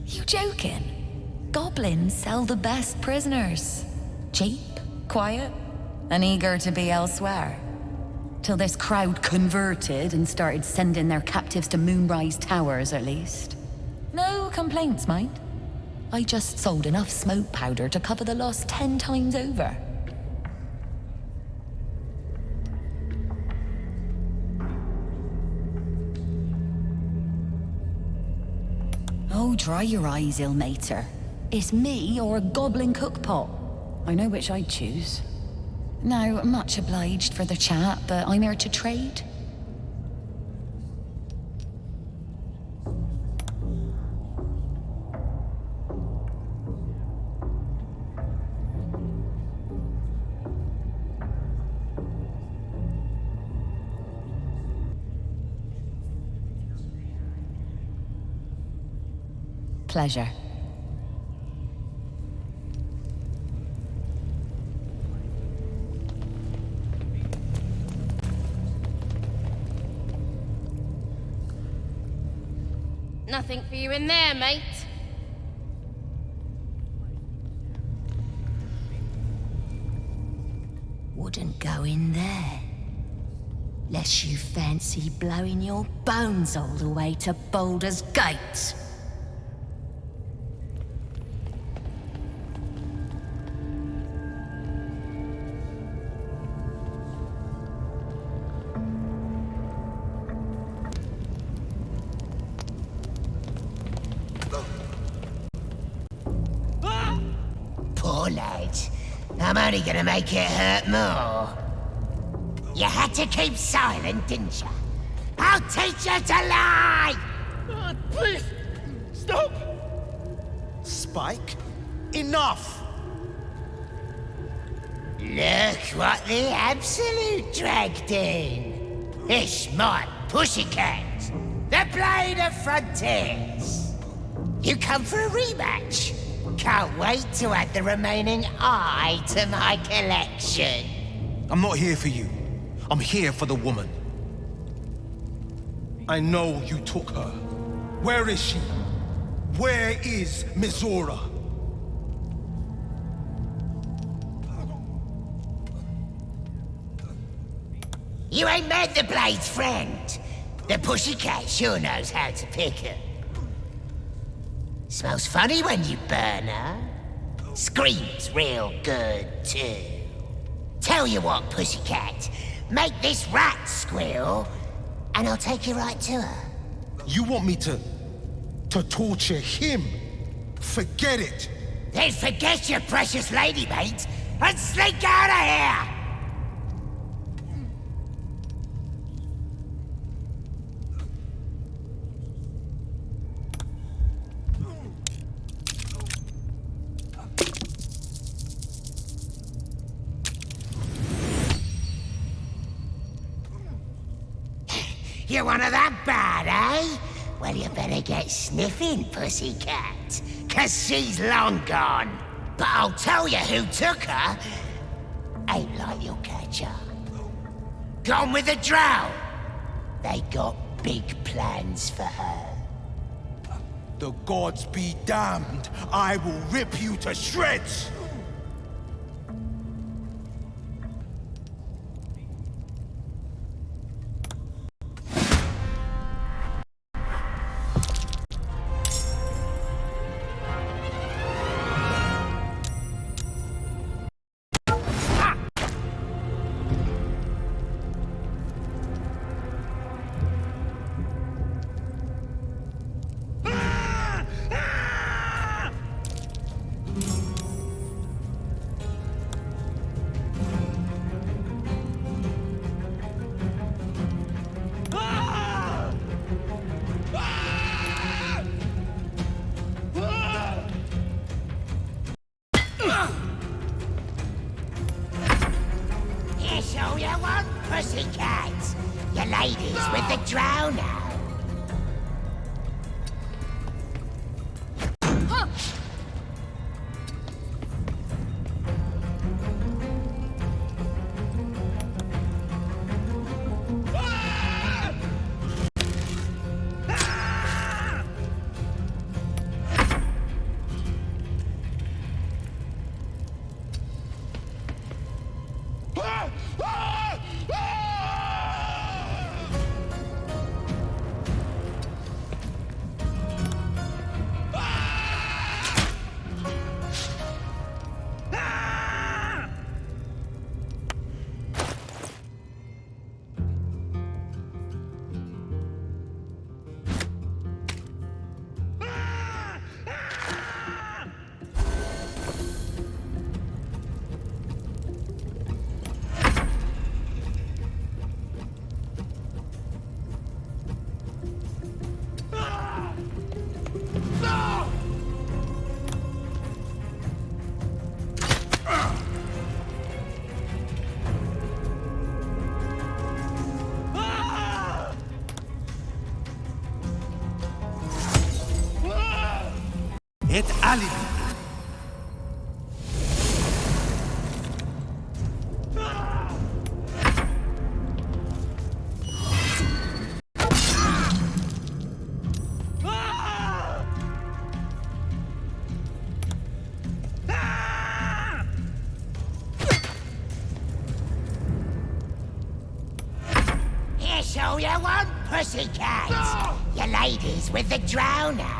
[SPEAKER 18] You joking? Goblins sell the best prisoners. Cheap, quiet, and eager to be elsewhere. Till this crowd converted and started sending their captives to Moonrise Towers, at least. No complaints, mind. I just sold enough smoke powder to cover the loss 10 times over. Oh, dry your eyes, ill-mater. It's me or a goblin cookpot. I know which I'd choose. Now, much obliged for the chat, but I'm here to trade. Pleasure.
[SPEAKER 2] Nothing for you in there, mate.
[SPEAKER 18] Wouldn't go in there.
[SPEAKER 2] Lest you fancy blowing your bones all the way to Baldur's Gate.
[SPEAKER 6] Poor lad. I'm only gonna make it hurt more. You had to keep silent, didn't you? I'll teach you to lie!
[SPEAKER 5] Please, stop! Spike, enough!
[SPEAKER 6] Look what the Absolute dragged in. It's my pussycat, the Blade of Frontiers. You come for a rematch? Can't wait to add the remaining eye to my collection.
[SPEAKER 1] I'm not here for you. I'm here for the woman. I know you took her. Where is she? Where is Mizora?
[SPEAKER 6] You ain't met the Blade's friend. The pussycat sure knows how to pick her. Smells funny when you burn her. Screams real good, too. Tell you what, pussycat. Make this rat squeal, and I'll take you right to her.
[SPEAKER 1] You want me to torture him? Forget it.
[SPEAKER 6] Then forget your precious lady, mate, and slink out of here! You one of that bad, eh? Well, you better get sniffing, pussycat, 'cause she's long gone. But I'll tell you who took her. Ain't like you'll catch her. Gone with the Drow. They got big plans for her.
[SPEAKER 1] The gods be damned. I will rip you to shreds.
[SPEAKER 6] Here's all you want, pussycat. Your lady's with the Drow now.
[SPEAKER 1] Et alibi.
[SPEAKER 6] pussycat! Your lady's with the Drow now.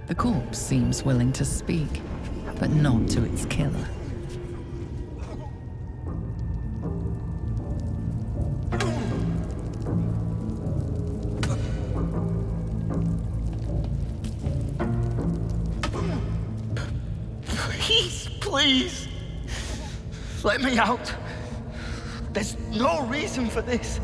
[SPEAKER 14] The corpse seems willing to speak, but not to its killer.
[SPEAKER 20] Please! Let me out! There's no reason for this.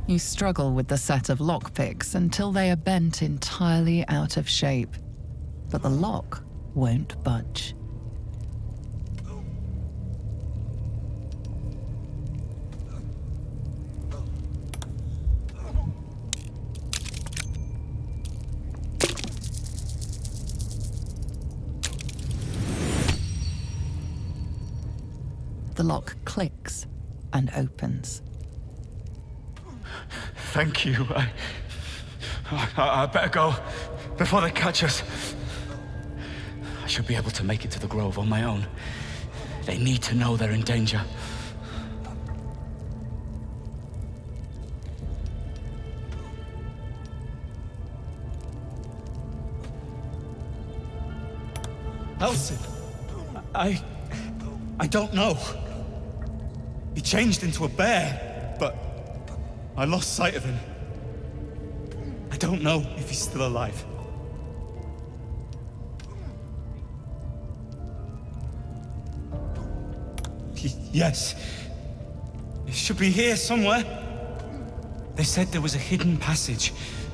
[SPEAKER 14] You struggle with the set of lockpicks until they are bent entirely out of shape, but the lock won't budge. The lock clicks and opens.
[SPEAKER 20] Thank you. I better go before they catch us. I should be able to make it to the grove on my own. They need to know they're in danger.
[SPEAKER 21] Halsin, I don't know. He changed into a bear, but I lost sight of him. I don't know if he's still alive. Yes. He should be here somewhere. They said there was a hidden passage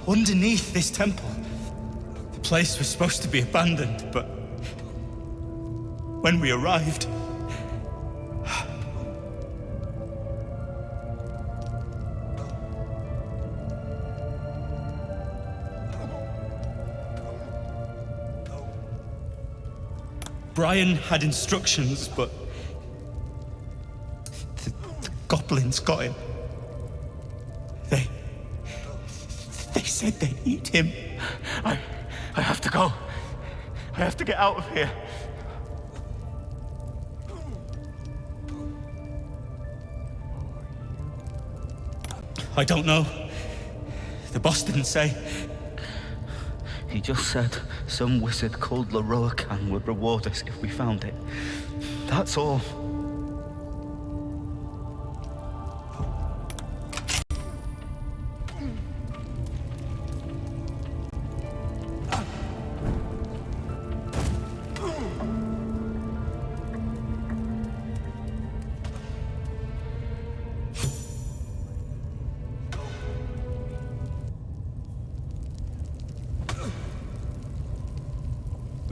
[SPEAKER 21] underneath this temple. The place was supposed to be abandoned, but when we arrived, Brian had instructions, but the goblins got him. They said they'd eat him. I have to go. I have to get out of here. I don't know. The boss didn't say.
[SPEAKER 20] He just said some wizard called Leroican would reward us if we found it. That's all.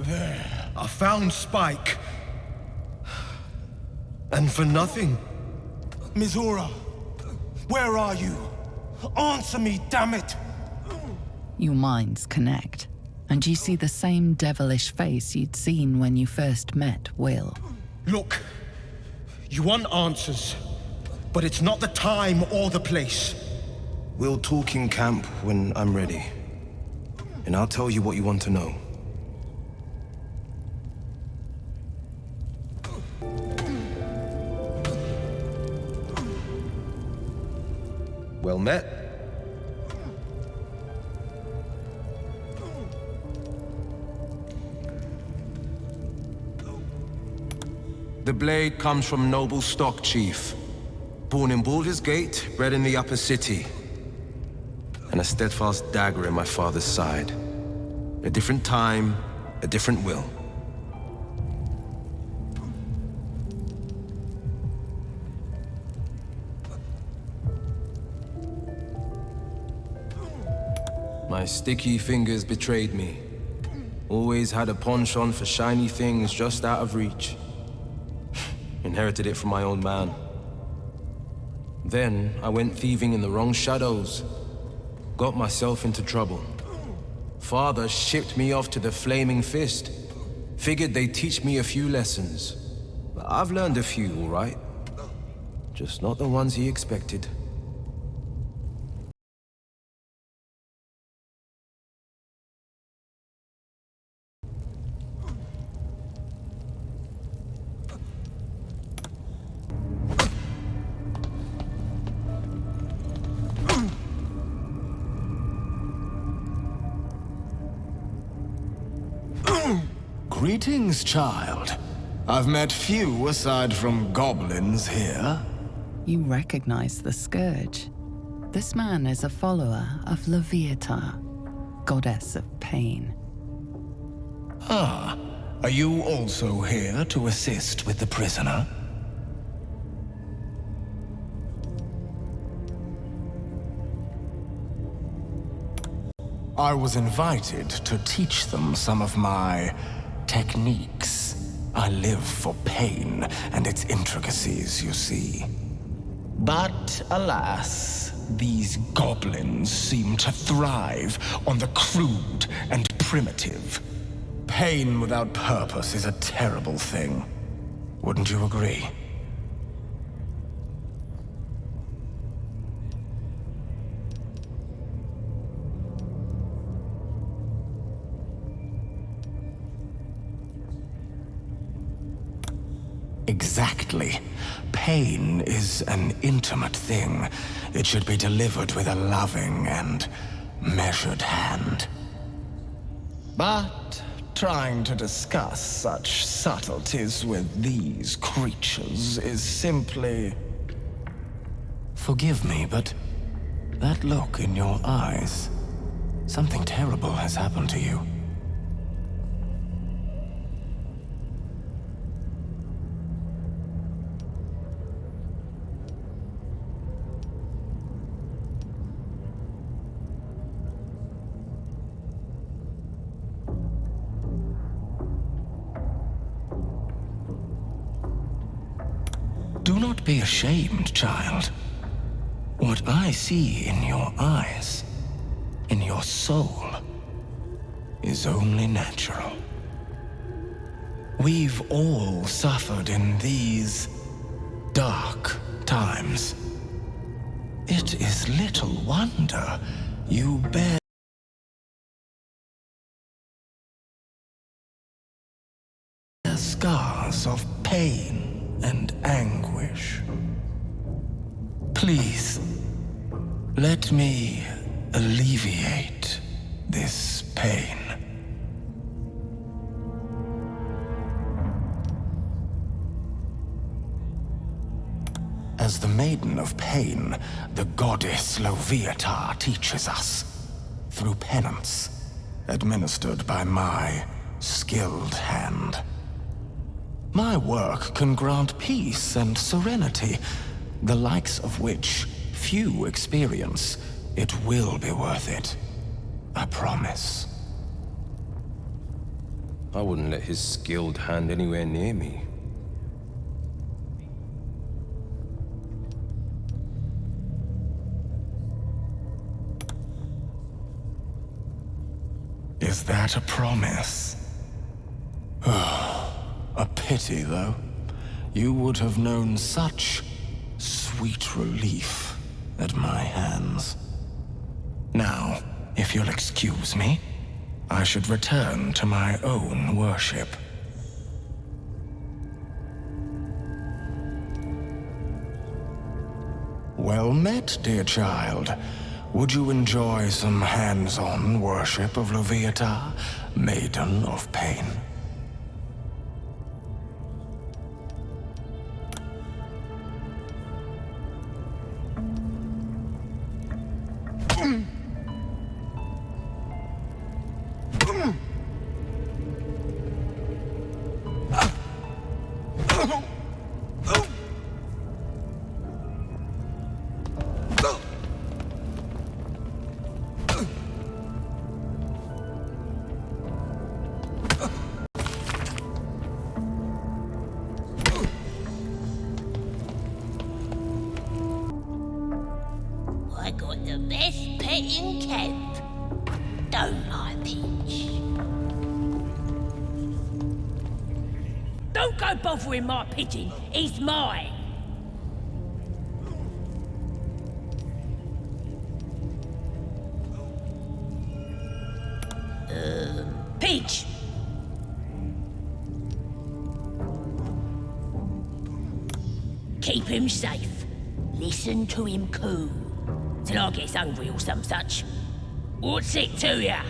[SPEAKER 1] There, I found Spike. And for nothing.
[SPEAKER 4] Minthara, where are you? Answer me, damn it!
[SPEAKER 14] Your minds connect, and you see the same devilish face you'd seen when you first met Will.
[SPEAKER 1] Look, you want answers, but it's not the time or the place. We'll talk in camp when I'm ready, and I'll tell you what you want to know. Well met. The blade comes from noble stock, Chief. Born in Baldur's Gate, bred in the upper city. And a steadfast dagger in my father's side. A different time, a different will. My sticky fingers betrayed me. Always had a penchant for shiny things just out of reach. Inherited it from my old man. Then I went thieving in the wrong shadows. Got myself into trouble. Father shipped me off to the Flaming Fist. Figured they'd teach me a few lessons. But I've learned a few, all right. Just not the ones he expected.
[SPEAKER 22] Greetings, child. I've met few aside from goblins here.
[SPEAKER 14] You recognize the Scourge. This man is a follower of Leviatha, goddess of pain.
[SPEAKER 22] Ah, are you also here to assist with the prisoner? I was invited to teach them some of my techniques. I live for pain and its intricacies, you see. But alas, these goblins seem to thrive on the crude and primitive. Pain without purpose is a terrible thing. Wouldn't you agree? Exactly. Pain is an intimate thing. It should be delivered with a loving and measured hand. But trying to discuss such subtleties with these creatures is simply... Forgive me, but that look in your eyes, something terrible has happened to you. Do not be ashamed, child. What I see in your eyes, in your soul, is only natural. We've all suffered in these dark times. It is little wonder you bear scars of pain and anguish. Please, let me alleviate this pain. As the Maiden of Pain, the goddess Loviatar teaches us, through penance, administered by my skilled hand. My work can grant peace and serenity, the likes of which few experience. It will be worth it. I promise.
[SPEAKER 1] I wouldn't let his skilled hand anywhere near me.
[SPEAKER 22] Is that a promise? A pity, though. You would have known such sweet relief at my hands. Now, if you'll excuse me, I should return to my own worship. Well met, dear child. Would you enjoy some hands-on worship of Loviatar, Maiden of Pain?
[SPEAKER 13] I got the best pet in camp. Don't I, Peach?
[SPEAKER 2] Don't go bothering my pigeon. He's mine. Peach! Keep him safe. Listen to him coo. Till I gets hungry or some such. What's it to ya?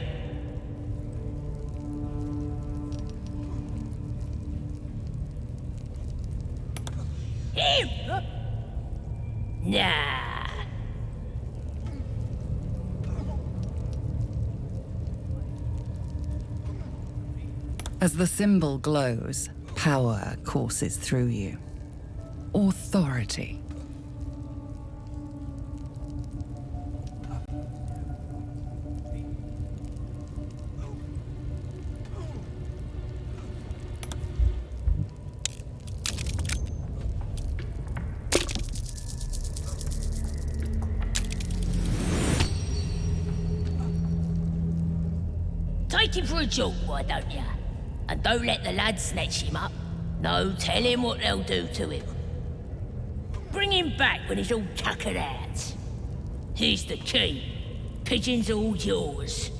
[SPEAKER 2] Him? Nah.
[SPEAKER 14] As the symbol glows, power courses through you. Authority.
[SPEAKER 2] Take him for a jaunt, why don't ya? And don't let the lads snatch him up. No, tell him what they'll do to him. Bring him back when he's all tuckered out. Here's the key. Pigeon's all yours.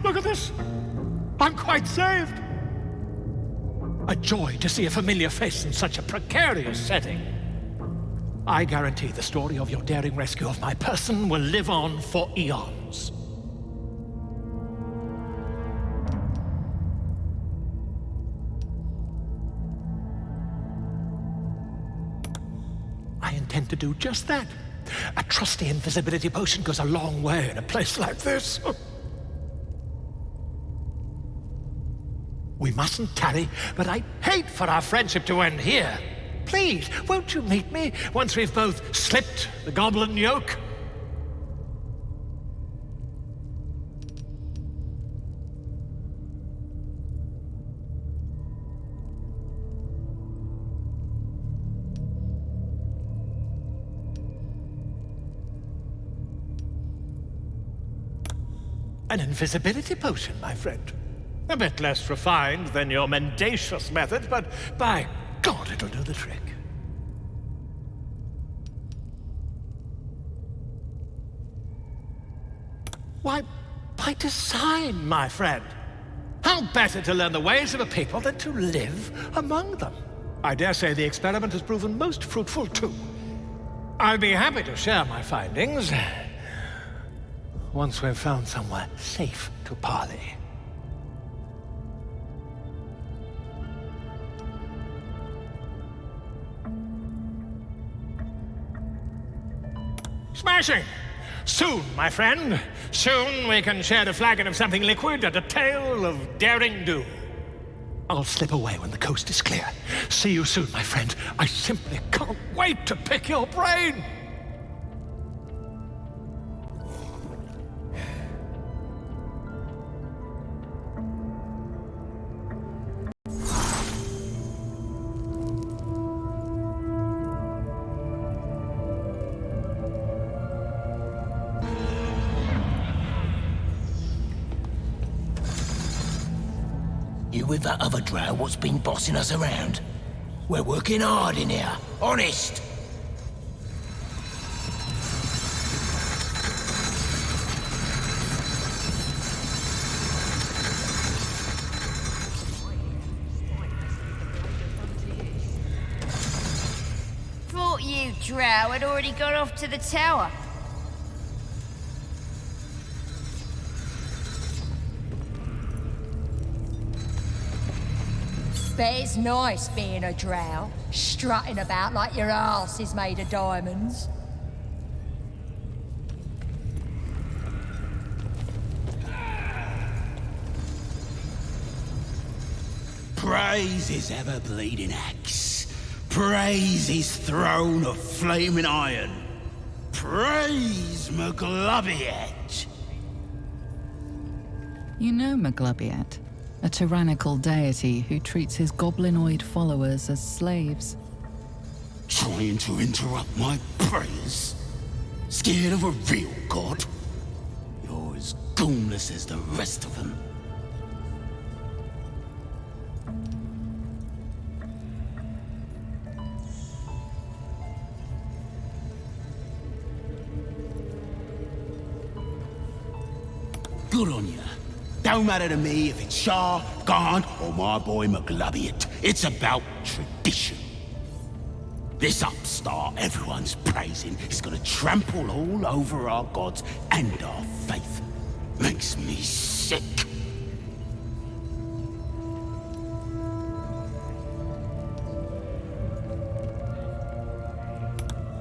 [SPEAKER 8] Look at this! I'm quite saved! A joy to see a familiar face in such a precarious setting. I guarantee the story of your daring rescue of my person will live on for eons. I intend to do just that. A trusty invisibility potion goes a long way in a place like this. We mustn't tarry, but I'd hate for our friendship to end here. Please, won't you meet me once we've both slipped the goblin yoke? An invisibility potion, my friend. A bit less refined than your mendacious method, but by God, it'll do the trick. Why, by design, my friend. How better to learn the ways of a people than to live among them? I dare say the experiment has proven most fruitful, too. I'll be happy to share my findings once we've found somewhere safe to parley. Smashing! Soon, my friend. Soon we can share a flagon of something liquid and a tale of daring do. I'll slip away when the coast is clear. See you soon, my friend. I simply can't wait to pick your brain!
[SPEAKER 6] You with that other drow what's been bossing us around? We're working hard in here, honest.
[SPEAKER 2] Thought you, Drow, had already got off to the tower.
[SPEAKER 9] Bet it's nice being a drow, strutting about like your arse is made of diamonds.
[SPEAKER 6] Praise his ever-bleeding axe. Praise his throne of flaming iron. Praise Maglubiet.
[SPEAKER 14] You know Maglubiet, a tyrannical deity who treats his goblinoid followers as slaves.
[SPEAKER 6] Trying to interrupt my prayers? Scared of a real god? You're as goonless as the rest of them. Good on ya. Don't matter to me if it's Shah, Garn, or my boy Maglubiet. It's about tradition. This upstart everyone's praising is gonna trample all over our gods and our faith. Makes me sick.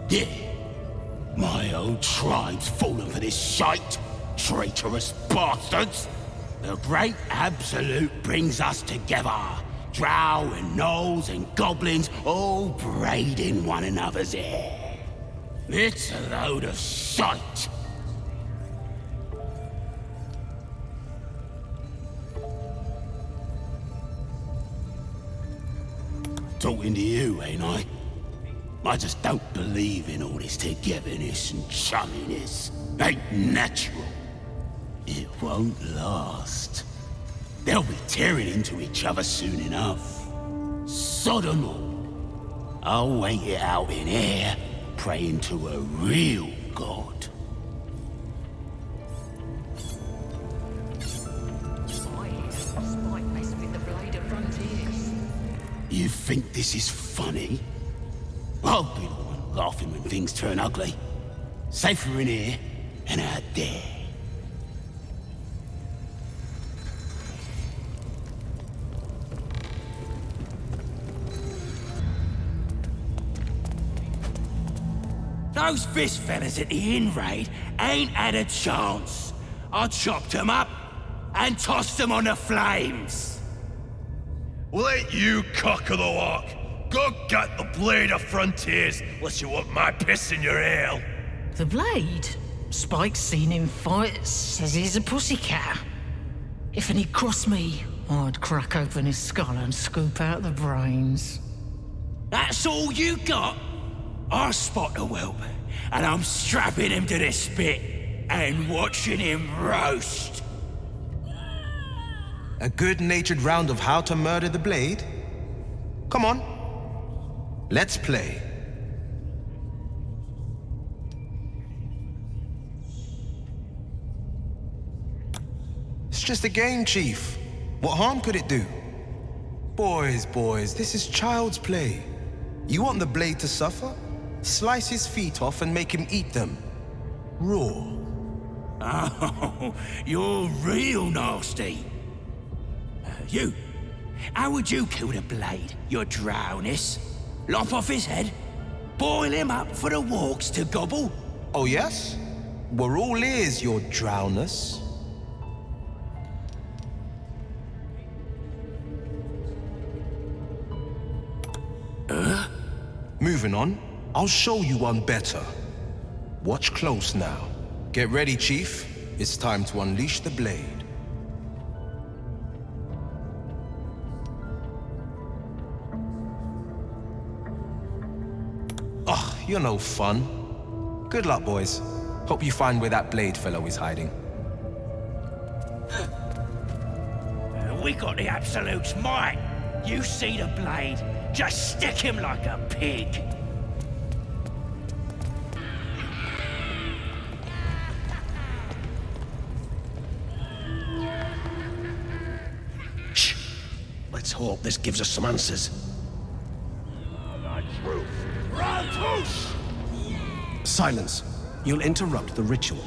[SPEAKER 6] Yeah, my old tribe's fallen for this shite. Traitorous bastards! The Great Absolute brings us together. Drow and gnolls and goblins all braiding one another's hair. It's a load of shite. Talking to you, ain't I? I just don't believe in all this togetherness and chumminess. Ain't natural. It won't last. They'll be tearing into each other soon enough. Sod 'em all. I'll wait it out in here, praying to a real god. You think this is funny? I'll be the one laughing when things turn ugly. Safer in here than out there. Those fish fellas at the inn raid ain't had a chance. I chopped them up and tossed them on the flames.
[SPEAKER 10] Well, ain't you cock of the walk? Go get the Blade of Frontiers, unless you want my piss in your ale.
[SPEAKER 11] The Blade? Spike's seen him fight, says he's a pussycat. If he'd cross me, I'd crack open his skull and scoop out the brains.
[SPEAKER 5] That's all you got? I spot a whelp, and I'm strapping him to the spit and watching him roast.
[SPEAKER 1] A good-natured round of how to murder the Blade? Come on. Let's play. It's just a game, Chief. What harm could it do? Boys, this is child's play. You want the Blade to suffer? Slice his feet off and make him eat them. Raw.
[SPEAKER 5] Oh, you're real nasty. How would you kill the Blade, your drowness? Lop off his head? Boil him up for the walks to gobble?
[SPEAKER 1] Oh, yes? We're all ears, your drowness. Moving on, I'll show you one better. Watch close now. Get ready, Chief. It's time to unleash the Blade. Oh, you're no fun. Good luck, boys. Hope you find where that Blade fellow is hiding.
[SPEAKER 5] We got the Absolute's might. You see the Blade, just stick him like a pig.
[SPEAKER 10] Shh. Let's hope this gives us some answers. Silence. You'll interrupt the ritual.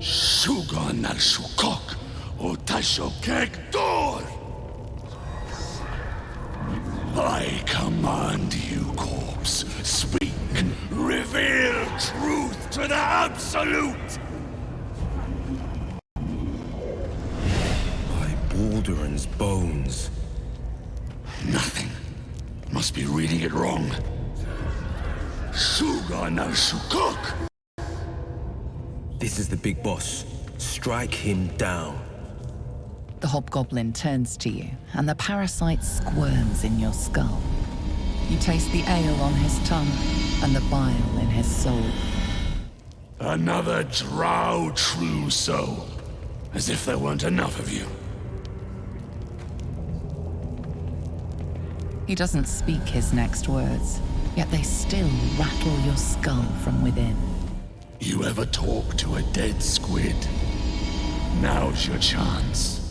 [SPEAKER 15] Sugan al Shukok, Otashokek Dor! I command you, corpse. Speak. Reveal truth to the Absolute!
[SPEAKER 10] By Baldur's bones.
[SPEAKER 15] Nothing. Must be reading it wrong. Sugan al Shukok!
[SPEAKER 1] This is the big boss. Strike him down.
[SPEAKER 14] The hobgoblin turns to you, and the parasite squirms in your skull. You taste the ale on his tongue, and the bile in his soul.
[SPEAKER 15] Another drow true soul. As if there weren't enough of you.
[SPEAKER 14] He doesn't speak his next words, yet they still rattle your skull from within.
[SPEAKER 15] You ever talk to a dead squid? Now's your chance.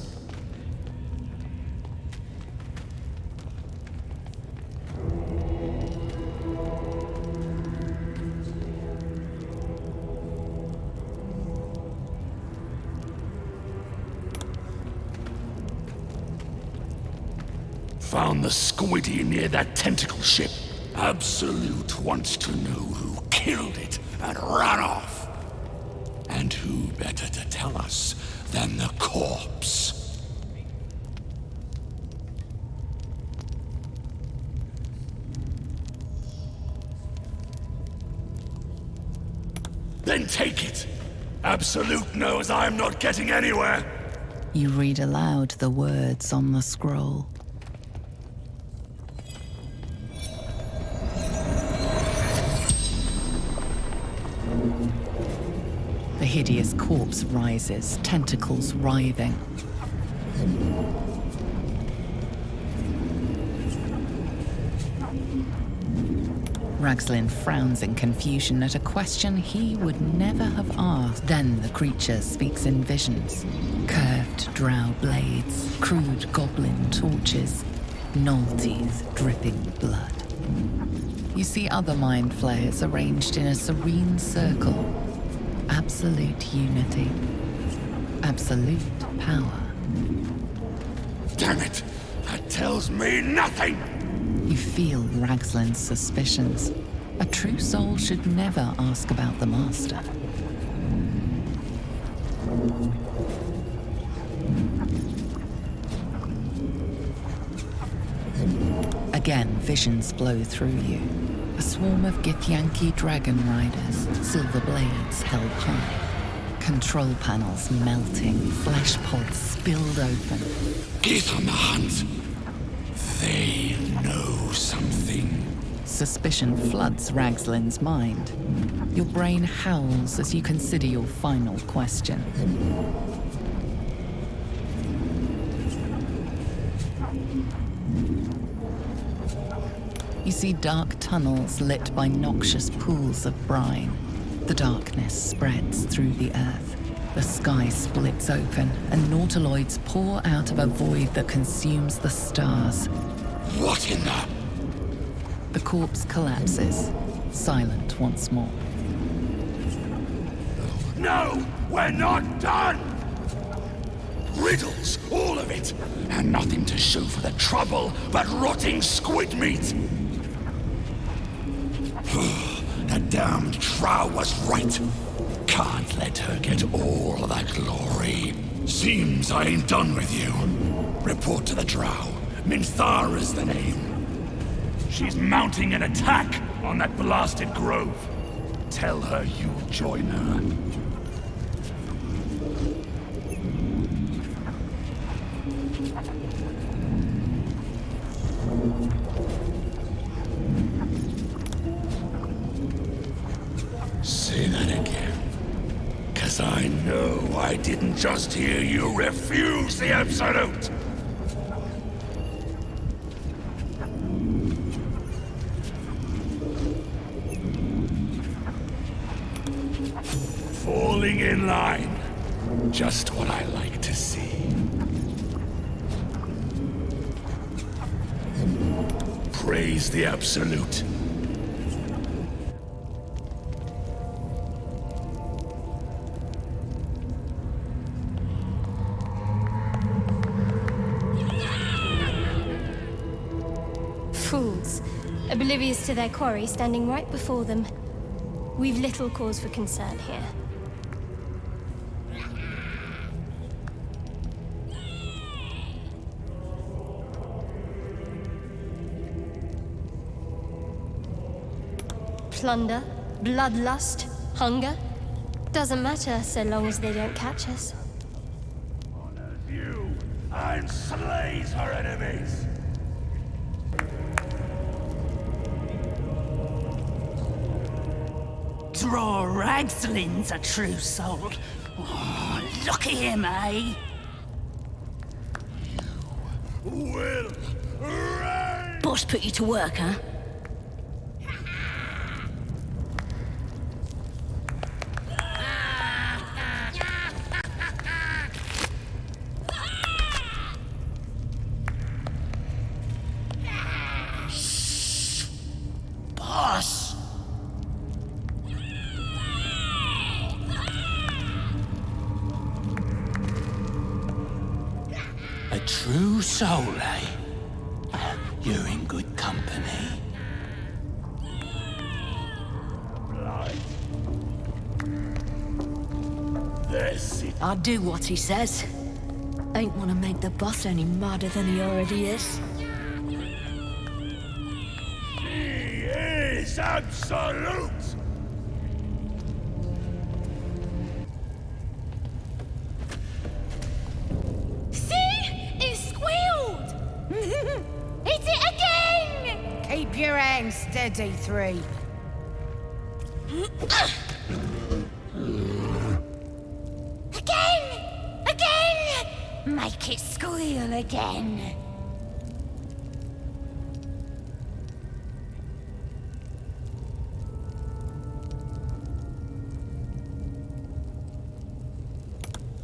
[SPEAKER 15] Found the squiddy near that tentacle ship. Absolute wants to know who killed it and ran off. And who better to tell us than the corpse? Then take it. Absolute knows I'm not getting anywhere.
[SPEAKER 14] You read aloud the words on the scroll. The hideous corpse rises, tentacles writhing. Ragslin frowns in confusion at a question he would never have asked. Then the creature speaks in visions. Curved drow blades, crude goblin torches, gnoll teeth dripping blood. You see other mind flayers arranged in a serene circle. Absolute unity. Absolute power.
[SPEAKER 15] Damn it! That tells me nothing!
[SPEAKER 14] You feel Ragslin's suspicions. A true soul should never ask about the Master. Again, visions blow through you. A swarm of Githyanki dragon riders, silver blades held high. Control panels melting, flesh pods spilled open.
[SPEAKER 15] Get on the hunt. They know something.
[SPEAKER 14] Suspicion floods Ragslin's mind. Your brain howls as you consider your final question. You see dark tunnels lit by noxious pools of brine. The darkness spreads through the earth. The sky splits open, and nautiloids pour out of a void that consumes the stars.
[SPEAKER 15] What in the...
[SPEAKER 14] The corpse collapses, silent once more.
[SPEAKER 15] No, we're not done! Riddles, all of it, and nothing to show for the trouble but rotting squid meat. The damned Drow was right. Can't let her get all of that glory. Seems I ain't done with you. Report to the Drow. Minthara's the name. She's mounting an attack on that blasted grove. Tell her you'll join her. Say that again. 'Cause I know I didn't just hear you refuse the Absolute. Falling in line. Just what I like to see. Praise the Absolute.
[SPEAKER 16] Fools, oblivious to their quarry standing right before them. We've little cause for concern here. Plunder, bloodlust, hunger. Doesn't matter so long as they don't catch us.
[SPEAKER 15] Honors you and slays her enemies.
[SPEAKER 18] Draw Ragslin's a true soul. Oh, look at him, eh?
[SPEAKER 15] Will reign.
[SPEAKER 2] Boss put you to work, huh?
[SPEAKER 6] Boss! A true soul, eh? You're in good company.
[SPEAKER 2] I'll do what he says. Ain't want to make the boss any madder than he already is.
[SPEAKER 15] He is Absolute!
[SPEAKER 13] Hit it again!
[SPEAKER 9] Keep your hands steady, 3.
[SPEAKER 13] Again! Again! Make it squeal again.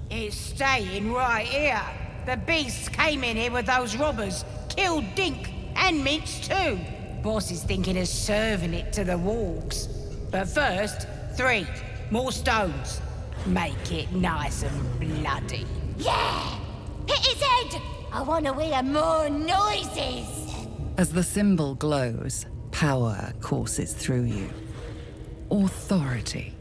[SPEAKER 9] It's staying right here. The beasts came in here with those robbers, killed Dink and Minch too. Boss is thinking of serving it to the wargs. But first, 3 more stones. Make it nice and bloody.
[SPEAKER 13] Yeah! Hit his head! I want to hear more noises!
[SPEAKER 14] As the symbol glows, power courses through you. Authority.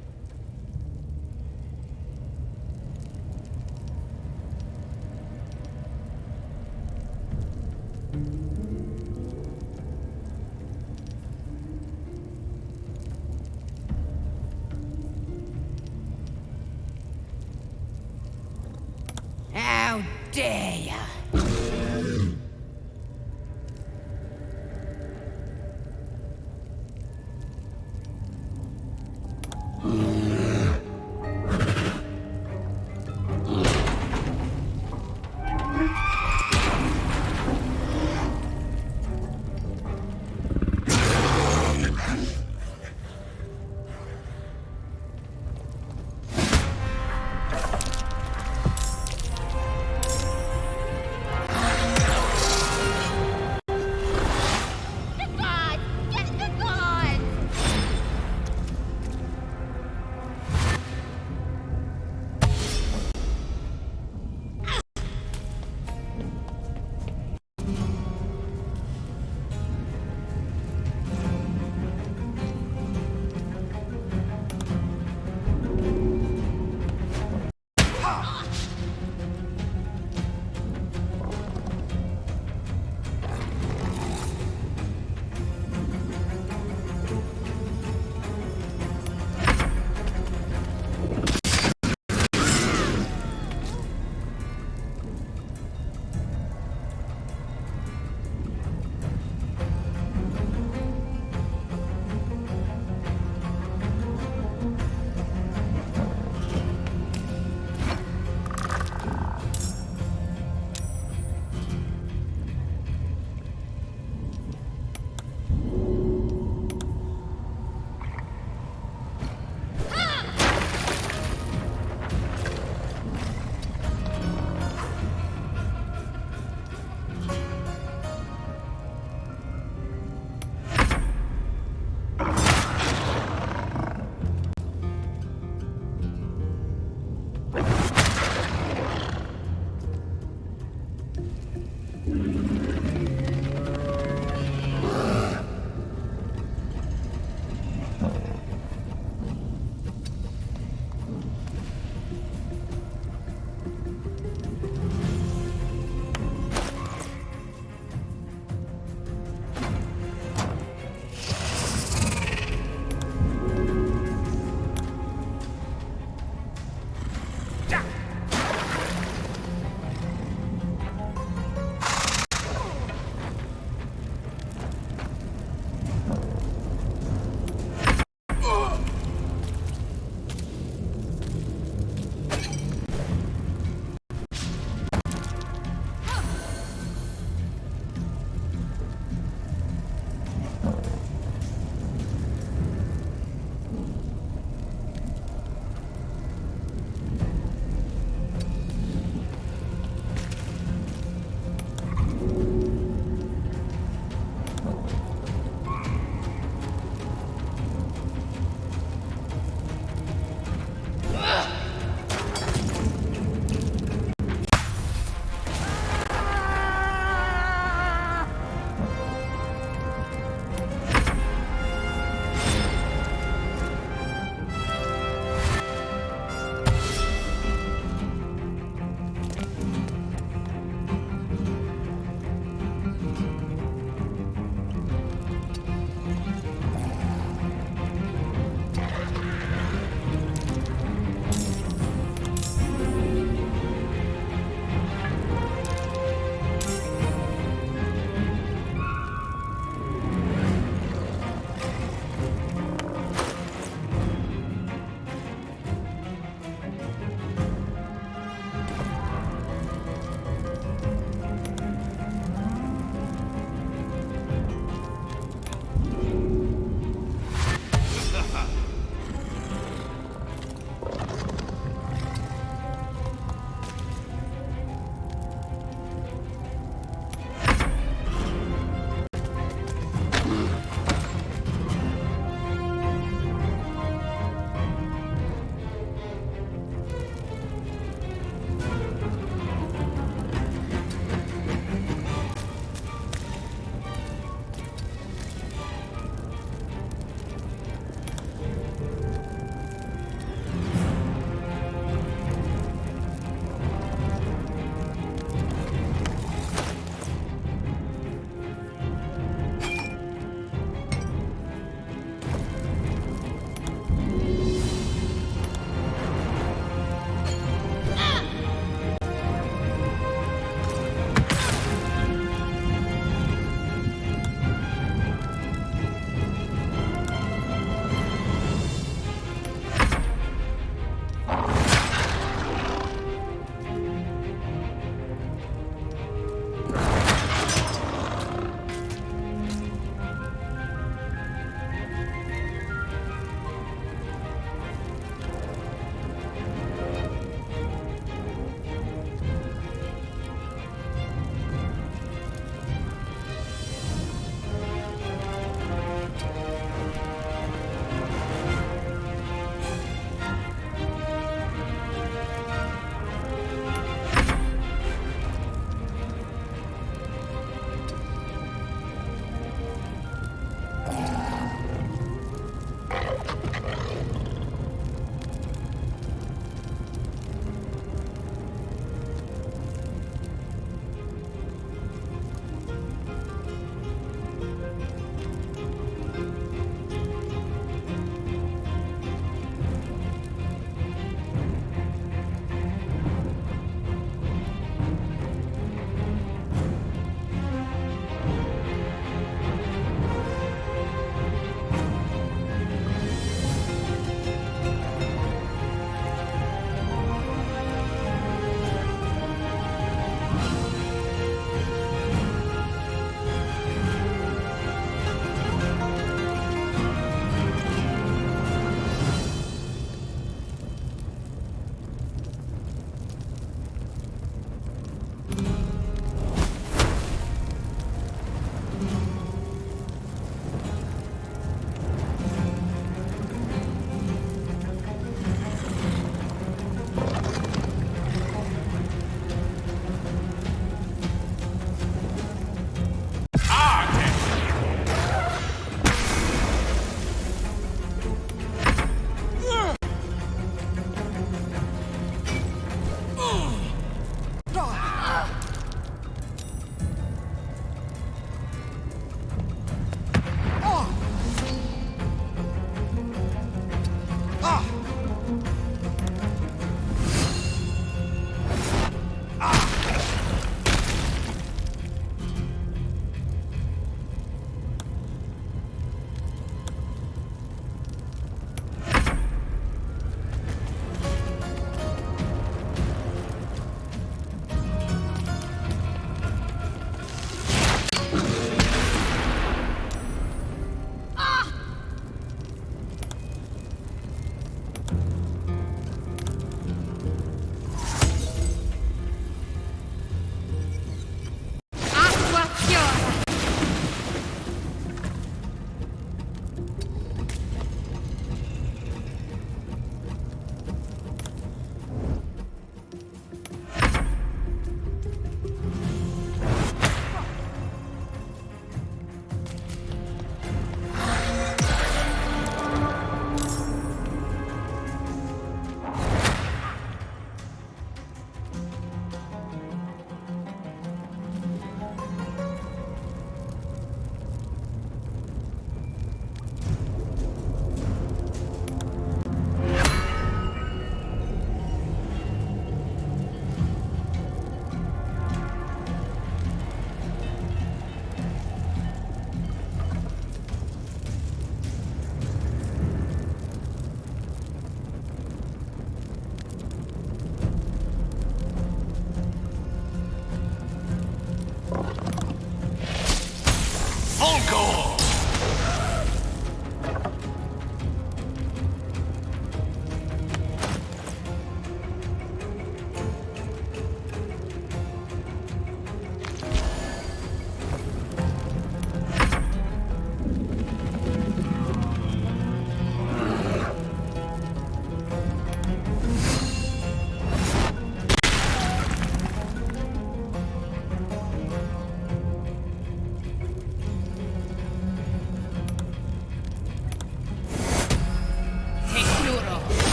[SPEAKER 19] How dare ya!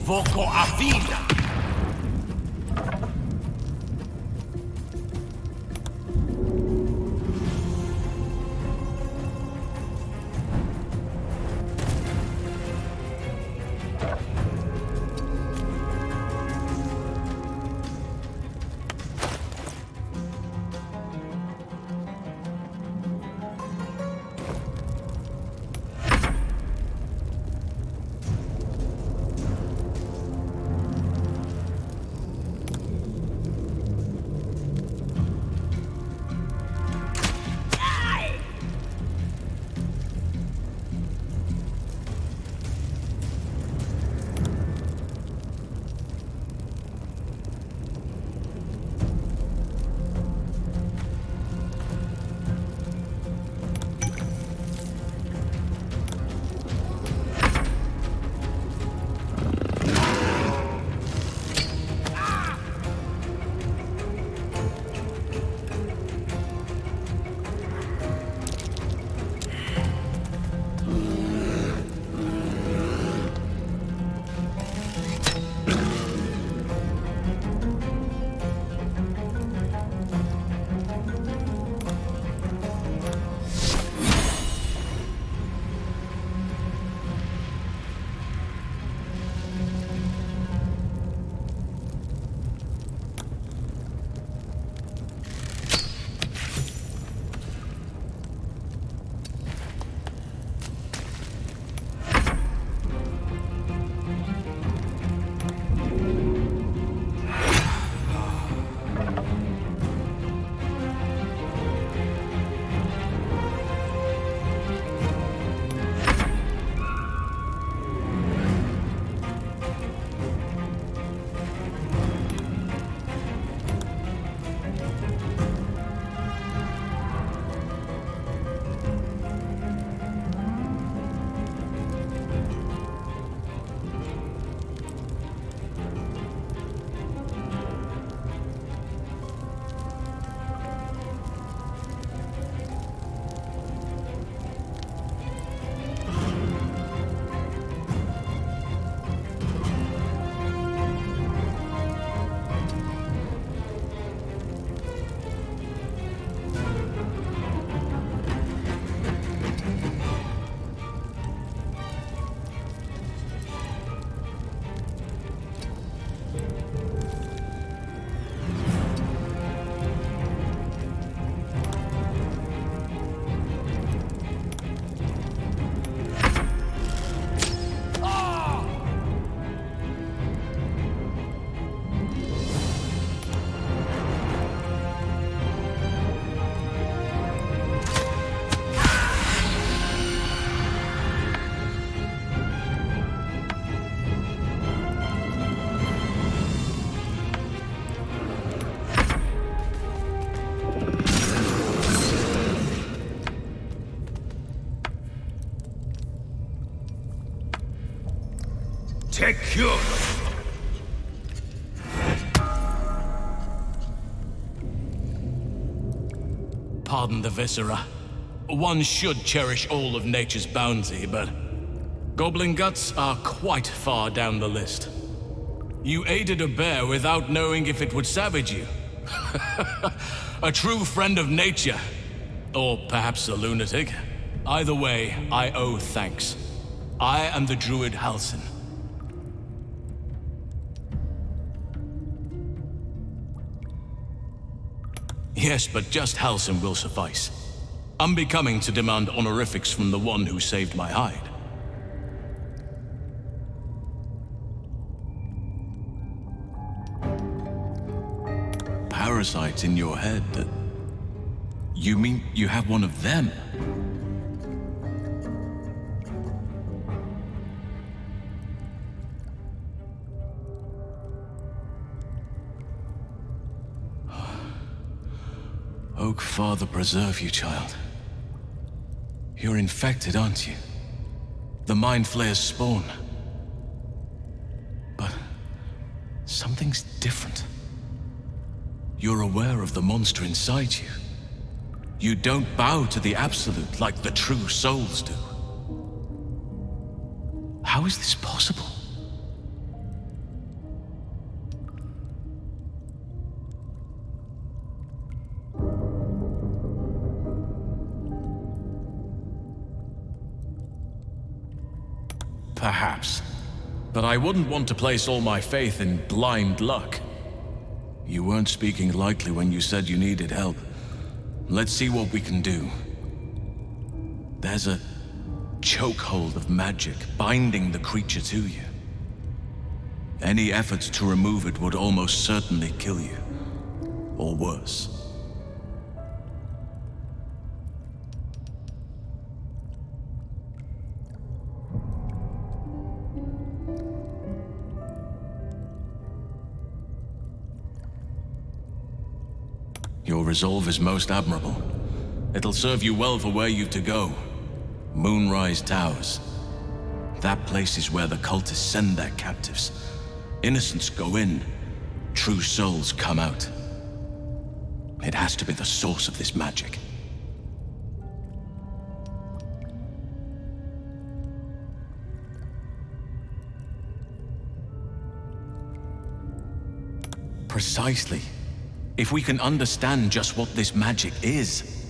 [SPEAKER 10] Voco a vida! Secure!
[SPEAKER 7] Pardon the viscera. One should cherish all of nature's bounty, but goblin guts are quite far down the list. You aided a bear without knowing if it would savage you. A true friend of nature. Or perhaps a lunatic. Either way, I owe thanks. I am the Druid Halsin. Yes, but just Halsin will suffice. Unbecoming to demand honorifics from the one who saved my hide. Parasites in your head? You mean you have one of them? Oak Father preserve you, child. You're infected, aren't you? The mindflayer's spawn. But something's different. You're aware of the monster inside you. You don't bow to the Absolute like the true souls do. How is this possible? Perhaps. But I wouldn't want to place all my faith in blind luck. You weren't speaking lightly when you said you needed help. Let's see what we can do. There's a chokehold of magic binding the creature to you. Any efforts to remove it would almost certainly kill you. Or worse. Your resolve is most admirable. It'll serve you well for where you've to go. Moonrise Towers. That place is where the cultists send their captives. Innocents go in, true souls come out. It has to be the source of this magic. Precisely. If we can understand just what this magic is,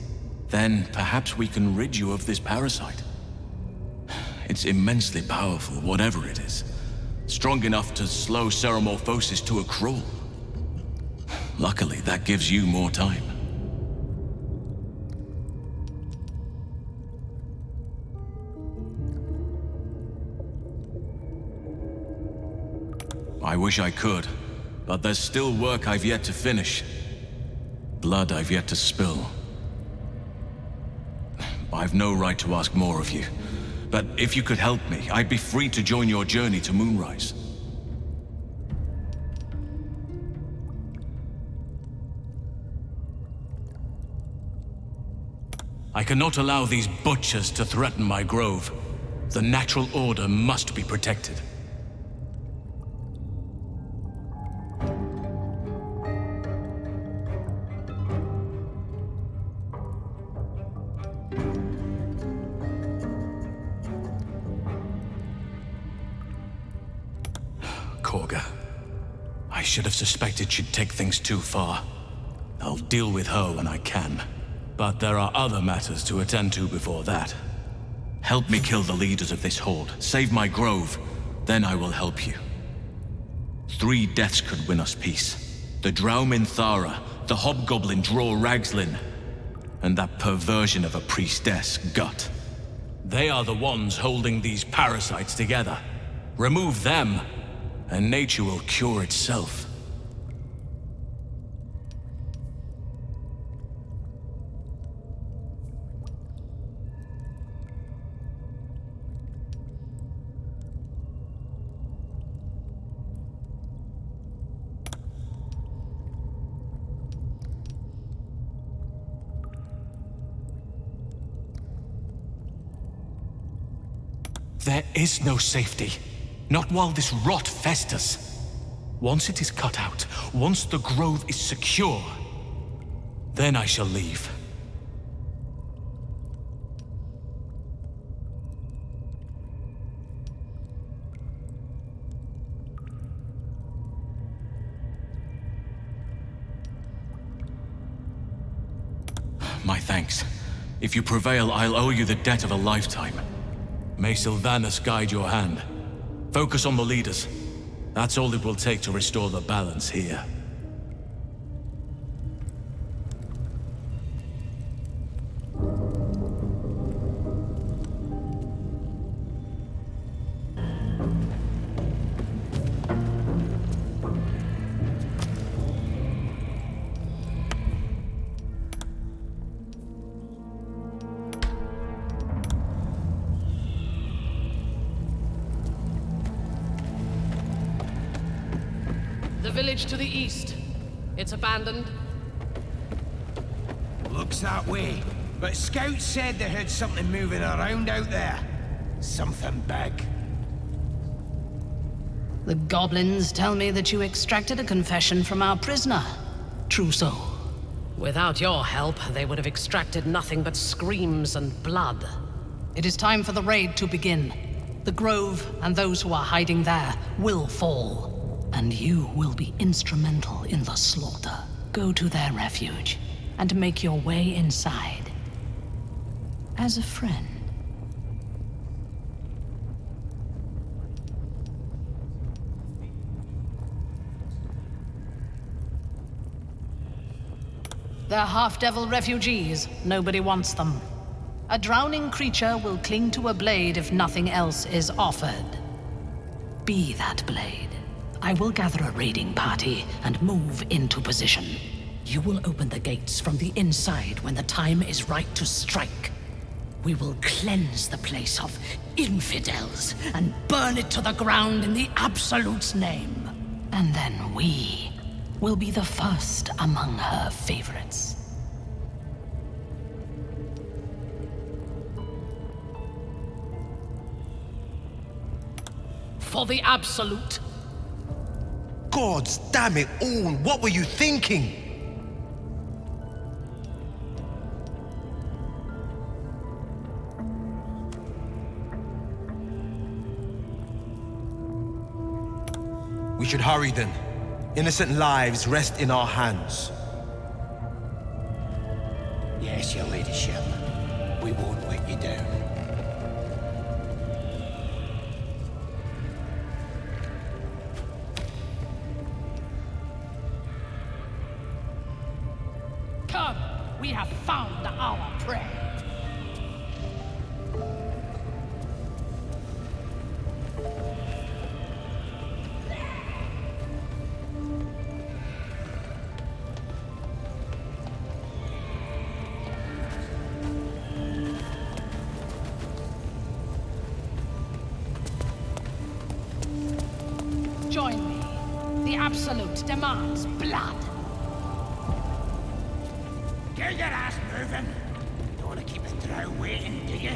[SPEAKER 7] then perhaps we can rid you of this parasite. It's immensely powerful, whatever it is. Strong enough to slow ceremorphosis to a crawl. Luckily, that gives you more time. I wish I could, but there's still work I've yet to finish. Blood I've yet to spill. I've no right to ask more of you, but if you could help me, I'd be free to join your journey to Moonrise. I cannot allow these butchers to threaten my grove. The natural order must be protected. I should have suspected she'd take things too far. I'll deal with her when I can. But there are other matters to attend to before that. Help me kill the leaders of this horde, save my grove, then I will help you. 3 deaths could win us peace. The Drow Minthara, the hobgoblin Drow Ragslin, and that perversion of a Priestess Gut. They are the ones holding these parasites together. Remove them, and nature will cure itself. There is no safety. Not while this rot festers. Once it is cut out, once the grove is secure, then I shall leave. My thanks. If you prevail, I'll owe you the debt of a lifetime. May Sylvanas guide your hand. Focus on the leaders. That's all it will take to restore the balance here.
[SPEAKER 12] The village to the east. It's abandoned.
[SPEAKER 5] Looks that way. But scouts said they heard something moving around out there. Something big.
[SPEAKER 18] The goblins tell me that you extracted a confession from our prisoner. True so?
[SPEAKER 12] Without your help, they would have extracted nothing but screams and blood.
[SPEAKER 18] It is time for the raid to begin. The grove and those who are hiding there will fall. And you will be instrumental in the slaughter. Go to their refuge and make your way inside. As a friend. They're half-devil refugees. Nobody wants them. A drowning creature will cling to a blade if nothing else is offered. Be that blade. I will gather a raiding party and move into position. You will open the gates from the inside when the time is right to strike. We will cleanse the place of infidels and burn it to the ground in the Absolute's name. And then we will be the first among her favorites. For the Absolute.
[SPEAKER 4] Gods damn it all, what were you thinking? We should hurry then. Innocent lives rest in our hands.
[SPEAKER 6] Yes, your ladyship. We won't let you down.
[SPEAKER 18] Come, we have found our prey. Join me. The Absolute demands blood.
[SPEAKER 6] Get your ass moving. Don't want to keep the Drow waiting, do you?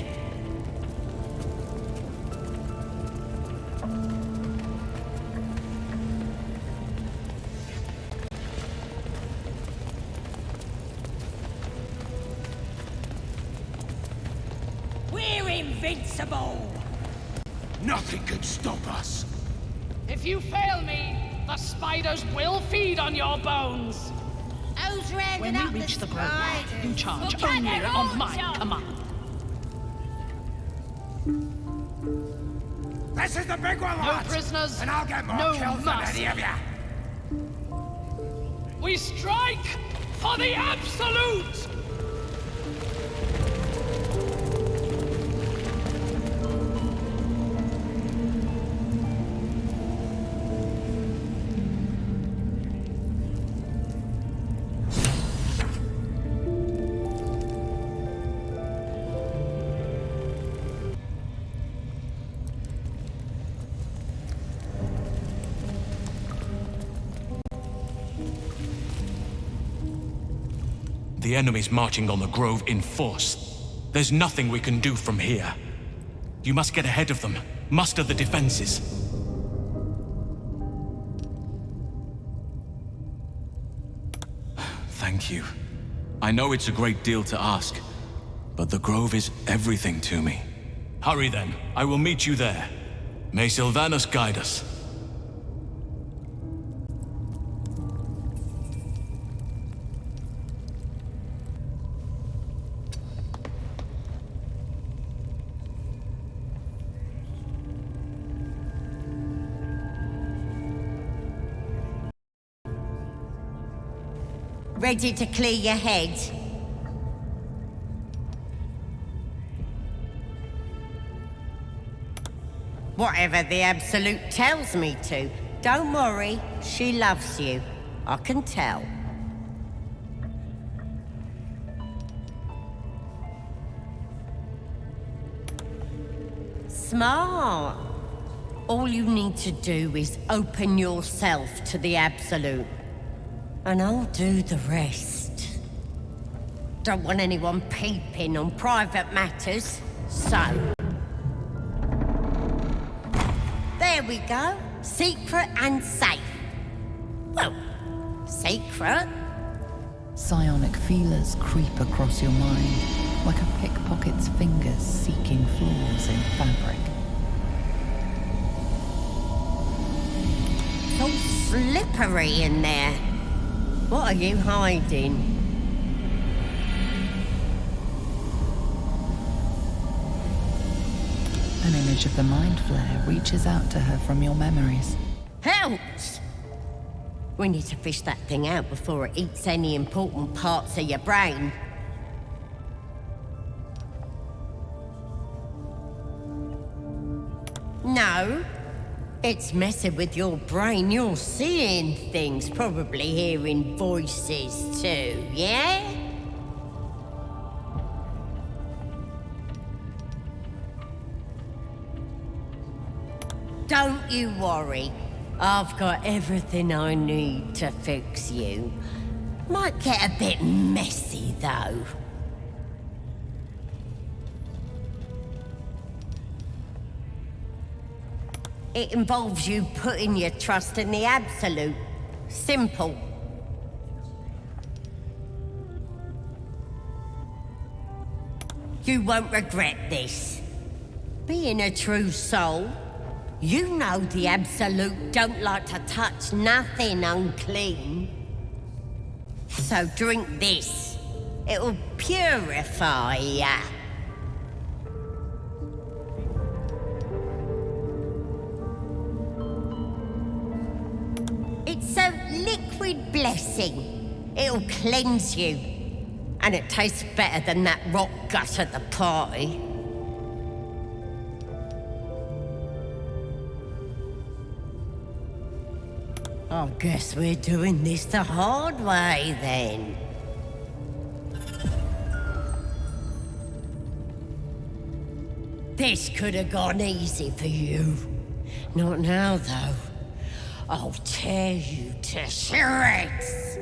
[SPEAKER 13] We're invincible!
[SPEAKER 6] Nothing could stop us.
[SPEAKER 18] If you fail me, the spiders will feed on your bones.
[SPEAKER 13] Who's rounding
[SPEAKER 18] When
[SPEAKER 13] up
[SPEAKER 18] we reach the grove,
[SPEAKER 13] spiders?
[SPEAKER 18] you charge
[SPEAKER 13] We'll cut
[SPEAKER 18] only
[SPEAKER 13] their
[SPEAKER 18] on
[SPEAKER 13] horns
[SPEAKER 18] my
[SPEAKER 13] off.
[SPEAKER 18] command.
[SPEAKER 6] This is the big one,
[SPEAKER 18] No
[SPEAKER 6] lads.
[SPEAKER 18] prisoners,
[SPEAKER 6] And I'll get more
[SPEAKER 18] no
[SPEAKER 6] kills than
[SPEAKER 18] mercy.
[SPEAKER 6] any of you.
[SPEAKER 18] We strike for the Absolute!
[SPEAKER 7] The enemy's marching on the grove in force. There's nothing we can do from here. You must get ahead of them, muster the defenses. Thank you. I know it's a great deal to ask, but the grove is everything to me. Hurry then, I will meet you there. May Sylvanus guide us.
[SPEAKER 19] Ready to clear your head? Whatever the Absolute tells me to. Don't worry, she loves you. I can tell. Smart. All you need to do is open yourself to the Absolute. And I'll do the rest. Don't want anyone peeping on private matters, so... There we go. Secret and safe. Well, secret.
[SPEAKER 14] Psionic feelers creep across your mind, like a pickpocket's fingers seeking flaws in fabric.
[SPEAKER 19] So slippery in there. What are you hiding?
[SPEAKER 14] An image of the mind flare reaches out to her from your memories.
[SPEAKER 19] Helps! We need to fish that thing out before it eats any important parts of your brain. No. It's messing with your brain. You're seeing things, probably hearing voices too, yeah? Don't you worry. I've got everything I need to fix you. Might get a bit messy, though. It involves you putting your trust in the Absolute. Simple. You won't regret this. Being a true soul, you know the Absolute don't like to touch nothing unclean. So drink this. It'll purify ya. It's a liquid blessing. It'll cleanse you. And it tastes better than that rock gut at the party. I guess we're doing this the hard way, then. This could have gone easy for you. Not now, though. I'll tear you to shreds!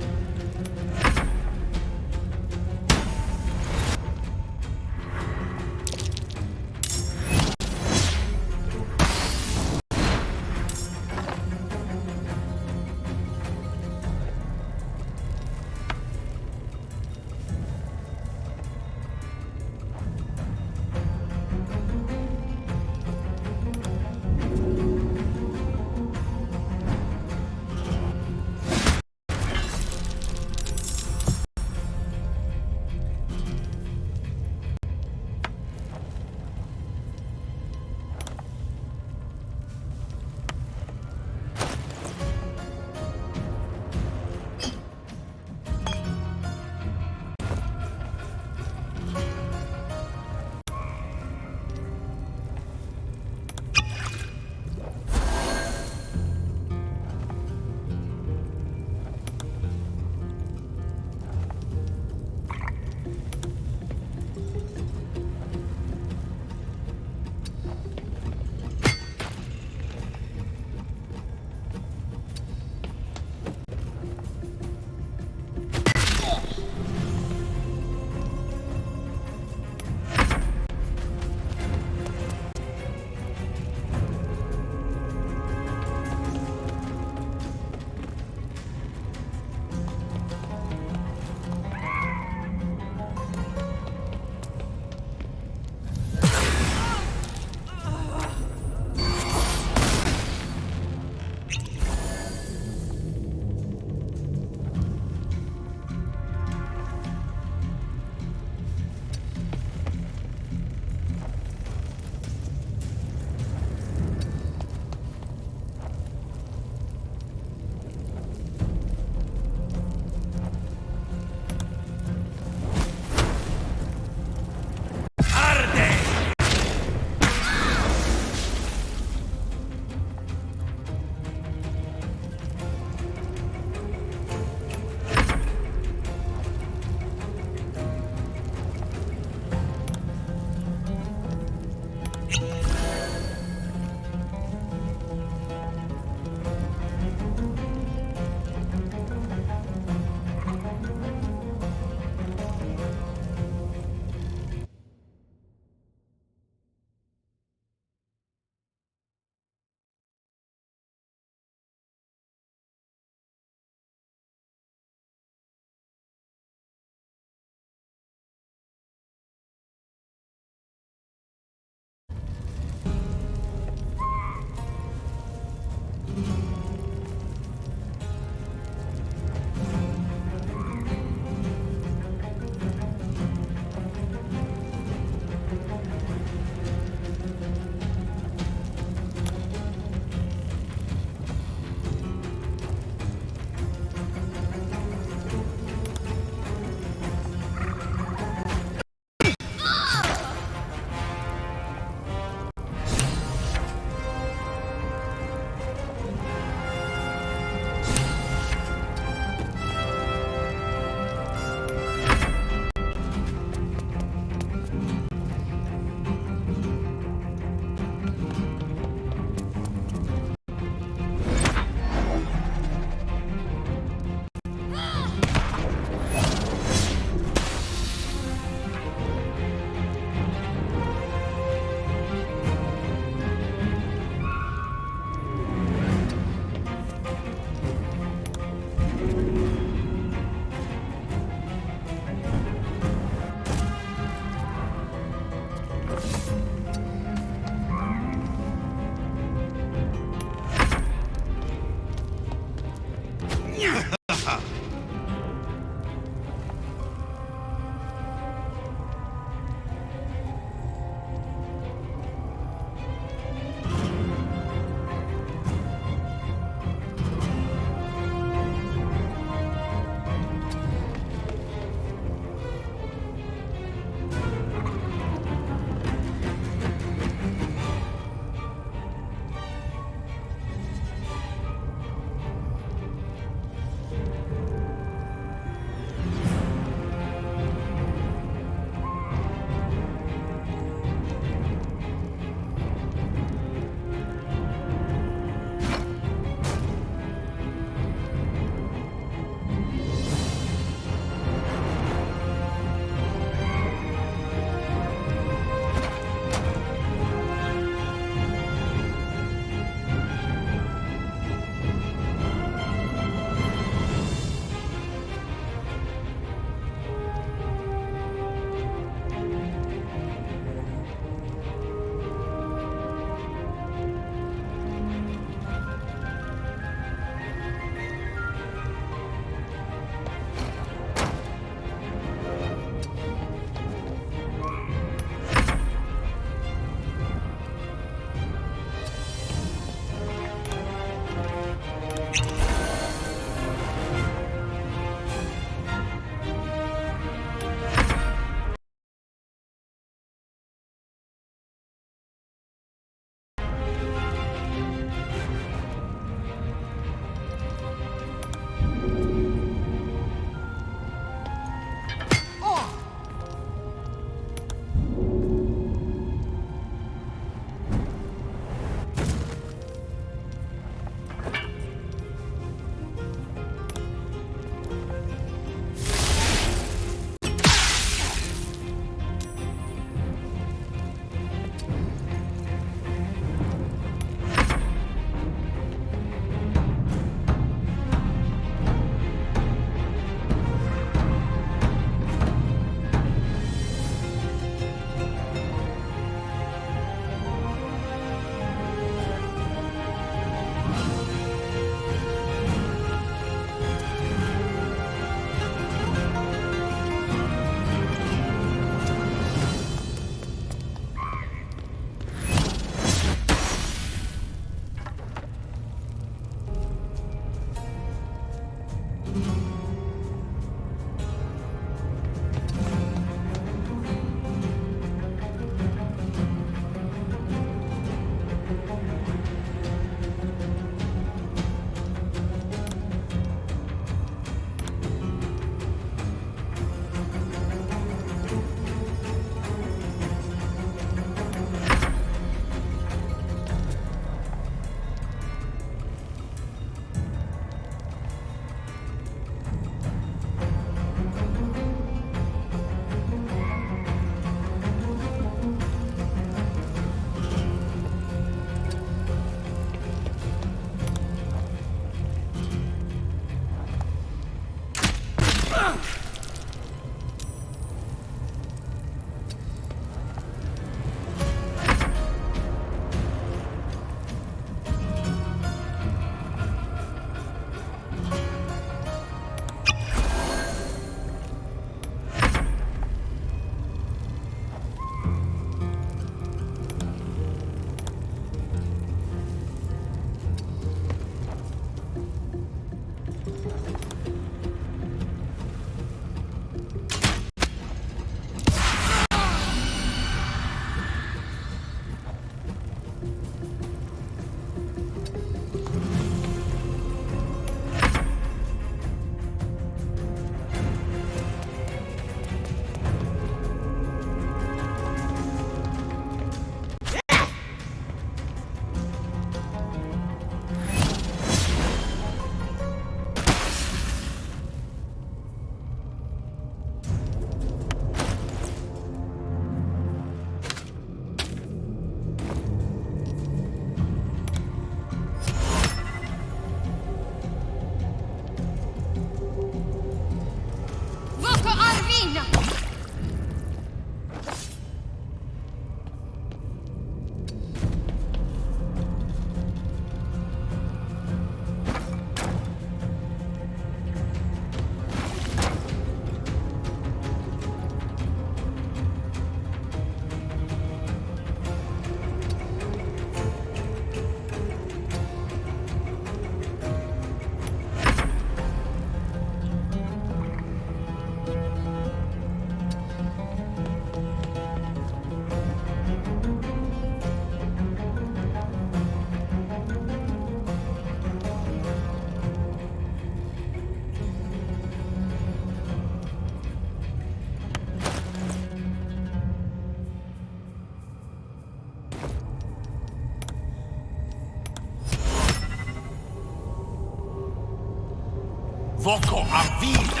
[SPEAKER 15] Voco a vida!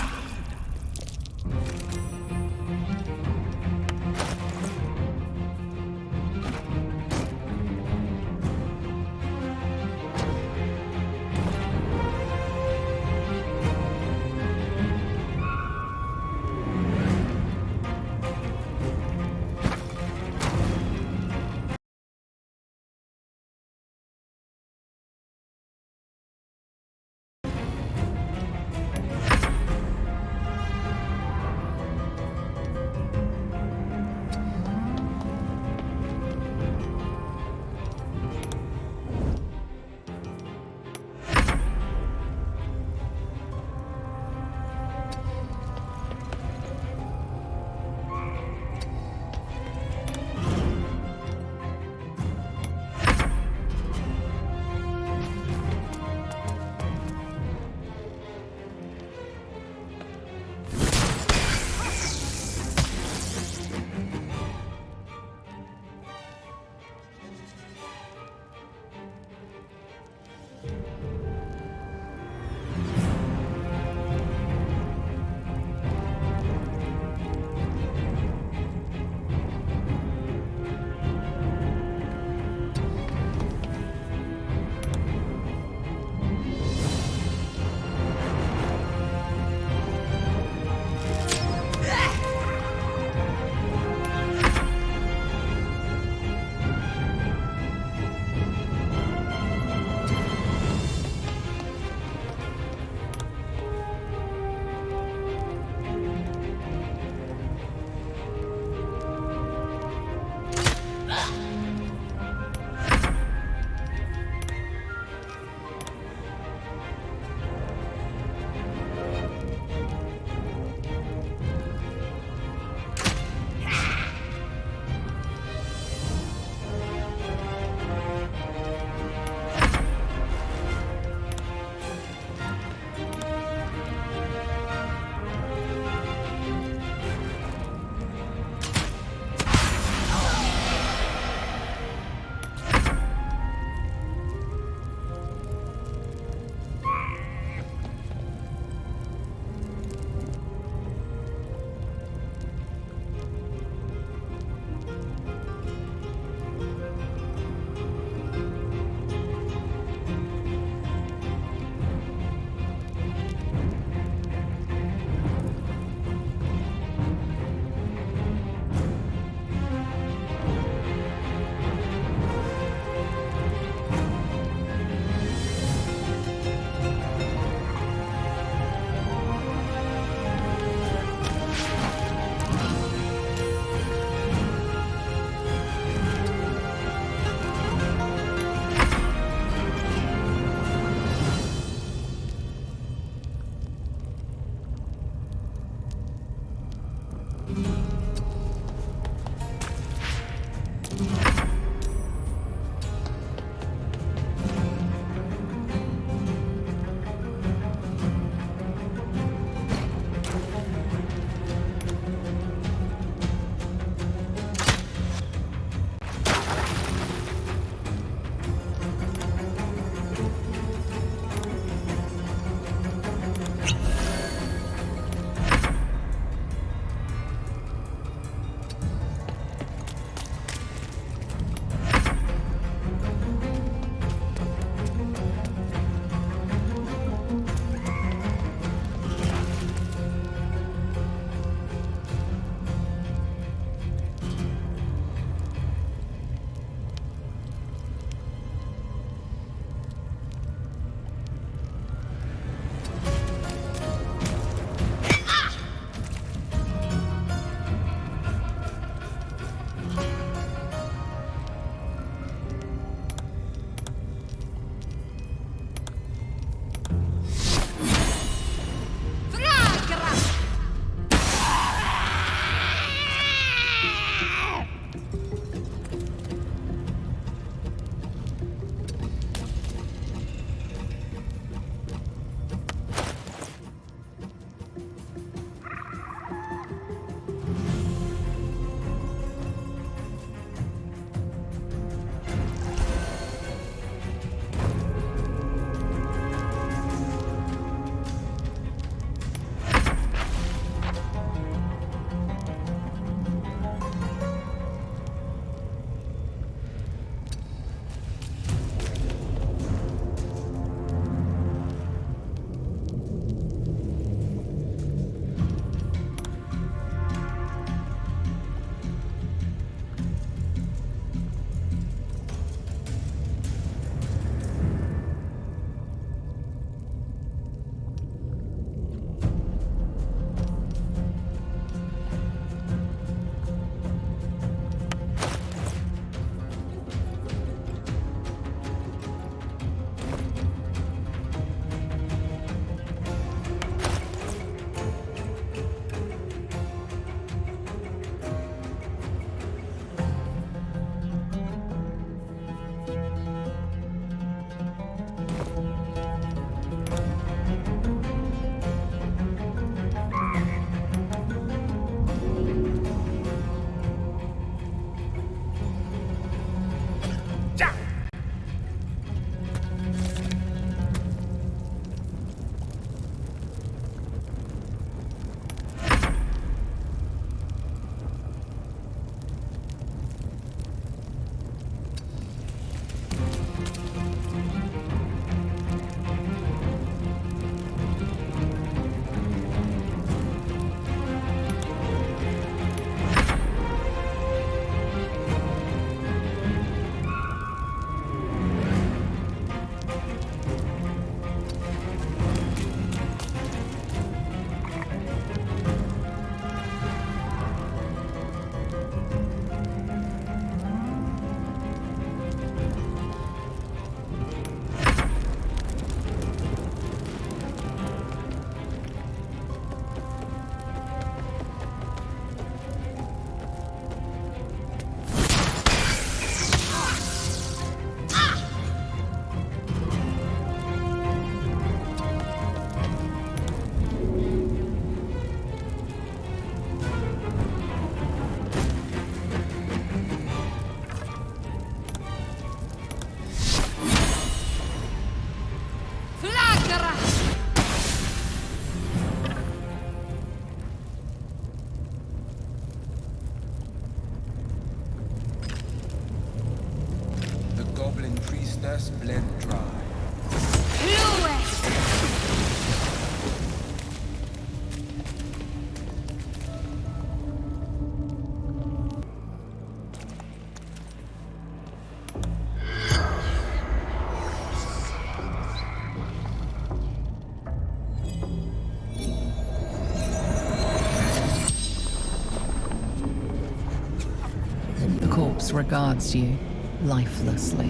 [SPEAKER 14] disregards you lifelessly.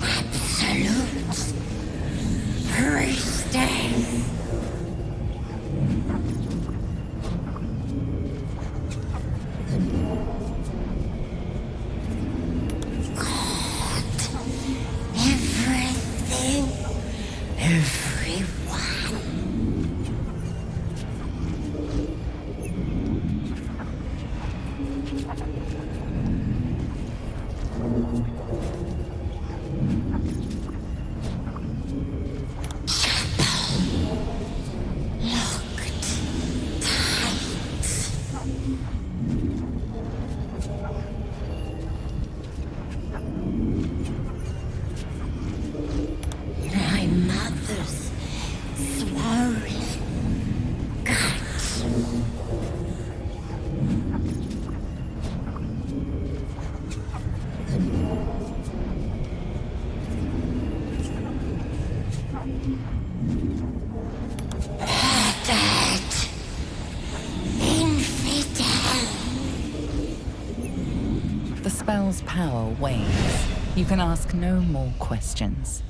[SPEAKER 19] Absolute Priestess.
[SPEAKER 14] The spell's power wanes. You can ask no more questions.